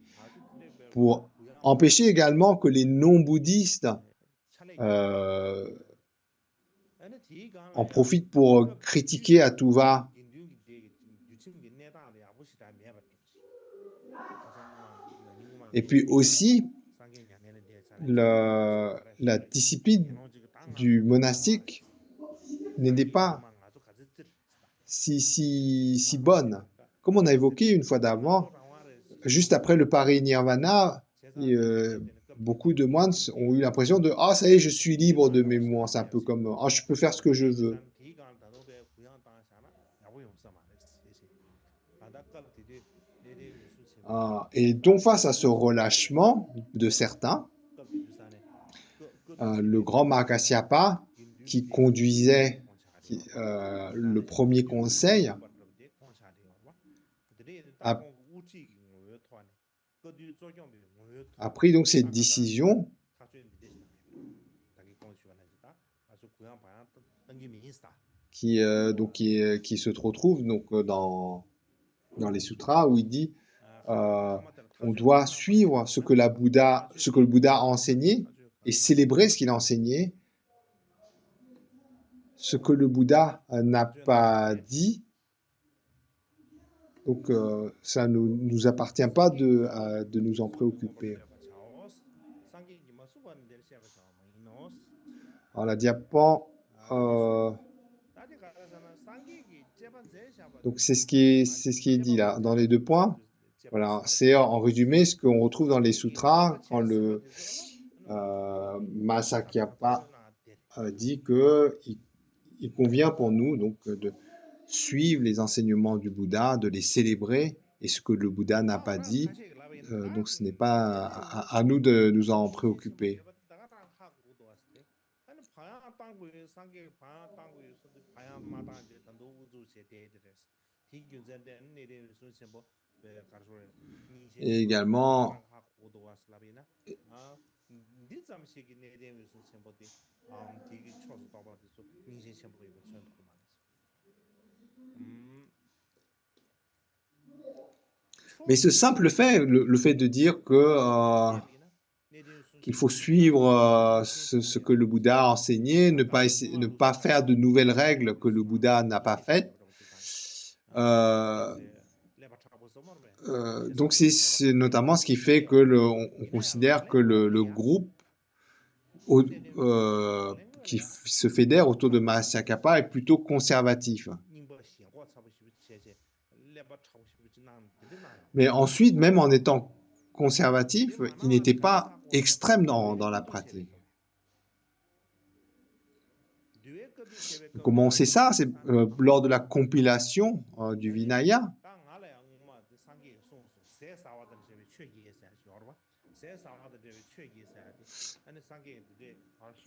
Pour empêcher également que les non-bouddhistes en profitent pour critiquer à tout va. Et puis aussi, la discipline du monastique n'était pas si bonne. Comme on a évoqué une fois d'avant, juste après le parinirvana, beaucoup de moines ont eu l'impression de « Ah, ça y est, je suis libre de mes mouvements. » C'est un peu comme « Ah, je peux faire ce que je veux. » Et donc, face à ce relâchement de certains, le grand Mahakasyapa, qui conduisait le premier conseil, a pris donc cette décision qui se retrouve donc dans les sutras où il dit on doit suivre ce que le Bouddha a enseigné et célébrer ce qu'il a enseigné. Ce que le Bouddha n'a pas dit, donc ça ne nous appartient pas de nous en préoccuper. Alors la diapan, donc c'est ce qui est dit là dans les deux points. Voilà, c'est en résumé ce qu'on retrouve dans les sutras quand le Mahakasyapa dit que il convient pour nous donc de suivre les enseignements du Bouddha, de les célébrer, et ce que le Bouddha n'a pas dit, donc ce n'est pas à nous de nous en préoccuper. Et également, mais ce simple fait, le fait de dire que qu'il faut suivre ce que le Bouddha a enseigné, ne pas faire de nouvelles règles que le Bouddha n'a pas faites. Donc c'est notamment ce qui fait que on considère que le groupe qui se fédère autour de Mahakasyapa est plutôt conservatif. Mais ensuite, même en étant conservatif, il n'était pas extrême dans la pratique. Comment on sait ça? C'est lors de la compilation du Vinaya.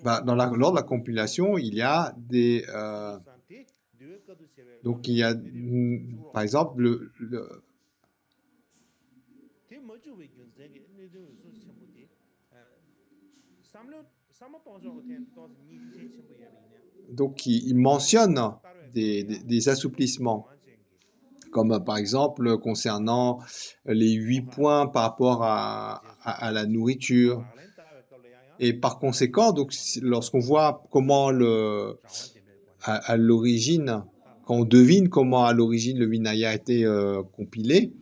Lors de la compilation, il y a des... donc, il y a, par exemple, donc, il mentionne des assouplissements, comme par exemple concernant les 8 points par rapport à la nourriture. Et par conséquent, donc, lorsqu'on voit comment à l'origine, quand on devine comment à l'origine le Vinaya a été compilé,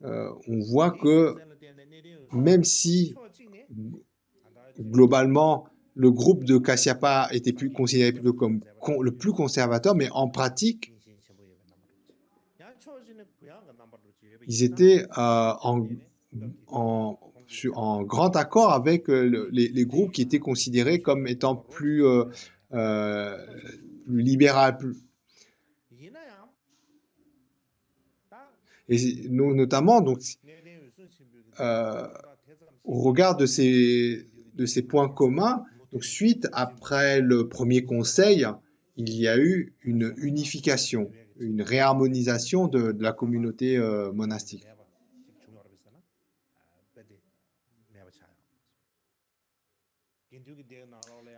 on voit que même si globalement le groupe de Kasyapa était considéré plutôt comme le plus conservateur, mais en pratique, ils étaient en grand accord avec les groupes qui étaient considérés comme étant plus libéral. Et notamment, donc, au regard de ces points communs, donc suite après le premier conseil, il y a eu une unification, une réharmonisation de la communauté monastique.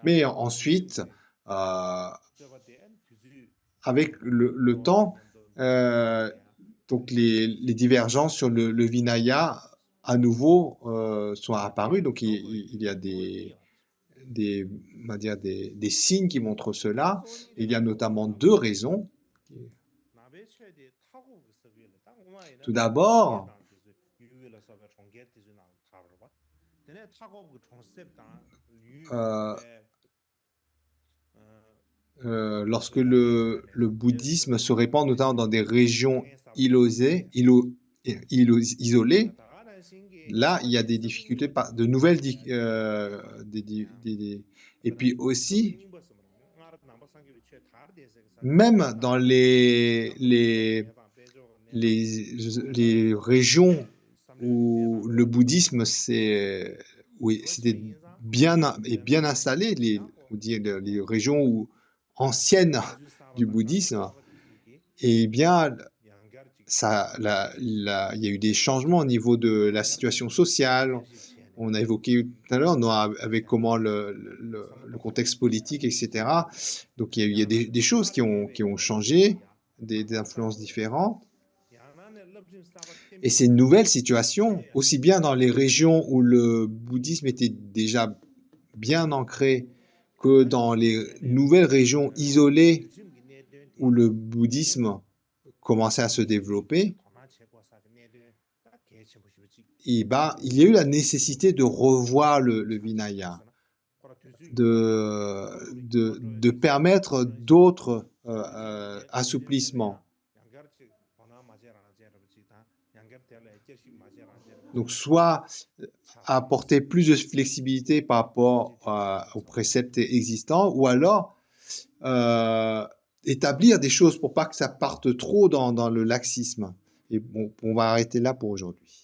Mais ensuite, avec le temps, donc les divergences sur le Vinaya à nouveau sont apparues. Donc il y a on va dire des signes qui montrent cela. Il y a notamment 2 raisons. Tout d'abord, lorsque le bouddhisme se répand notamment dans des régions isolées, là, il y a des difficultés, de nouvelles et puis aussi, même dans les régions où le bouddhisme c'était bien installé, les régions anciennes du bouddhisme, eh bien, il y a eu des changements au niveau de la situation sociale. On a évoqué tout à l'heure, avec comment le contexte politique, etc. Donc, il y a des choses qui ont changé, des influences différentes. Et c'est une nouvelle situation, aussi bien dans les régions où le bouddhisme était déjà bien ancré que dans les nouvelles régions isolées où le bouddhisme commençait à se développer. Et il y a eu la nécessité de revoir le Vinaya, de permettre d'autres assouplissements. Donc, soit apporter plus de flexibilité par rapport aux préceptes existants, ou alors établir des choses pour pas que ça parte trop dans le laxisme. Et bon, on va arrêter là pour aujourd'hui.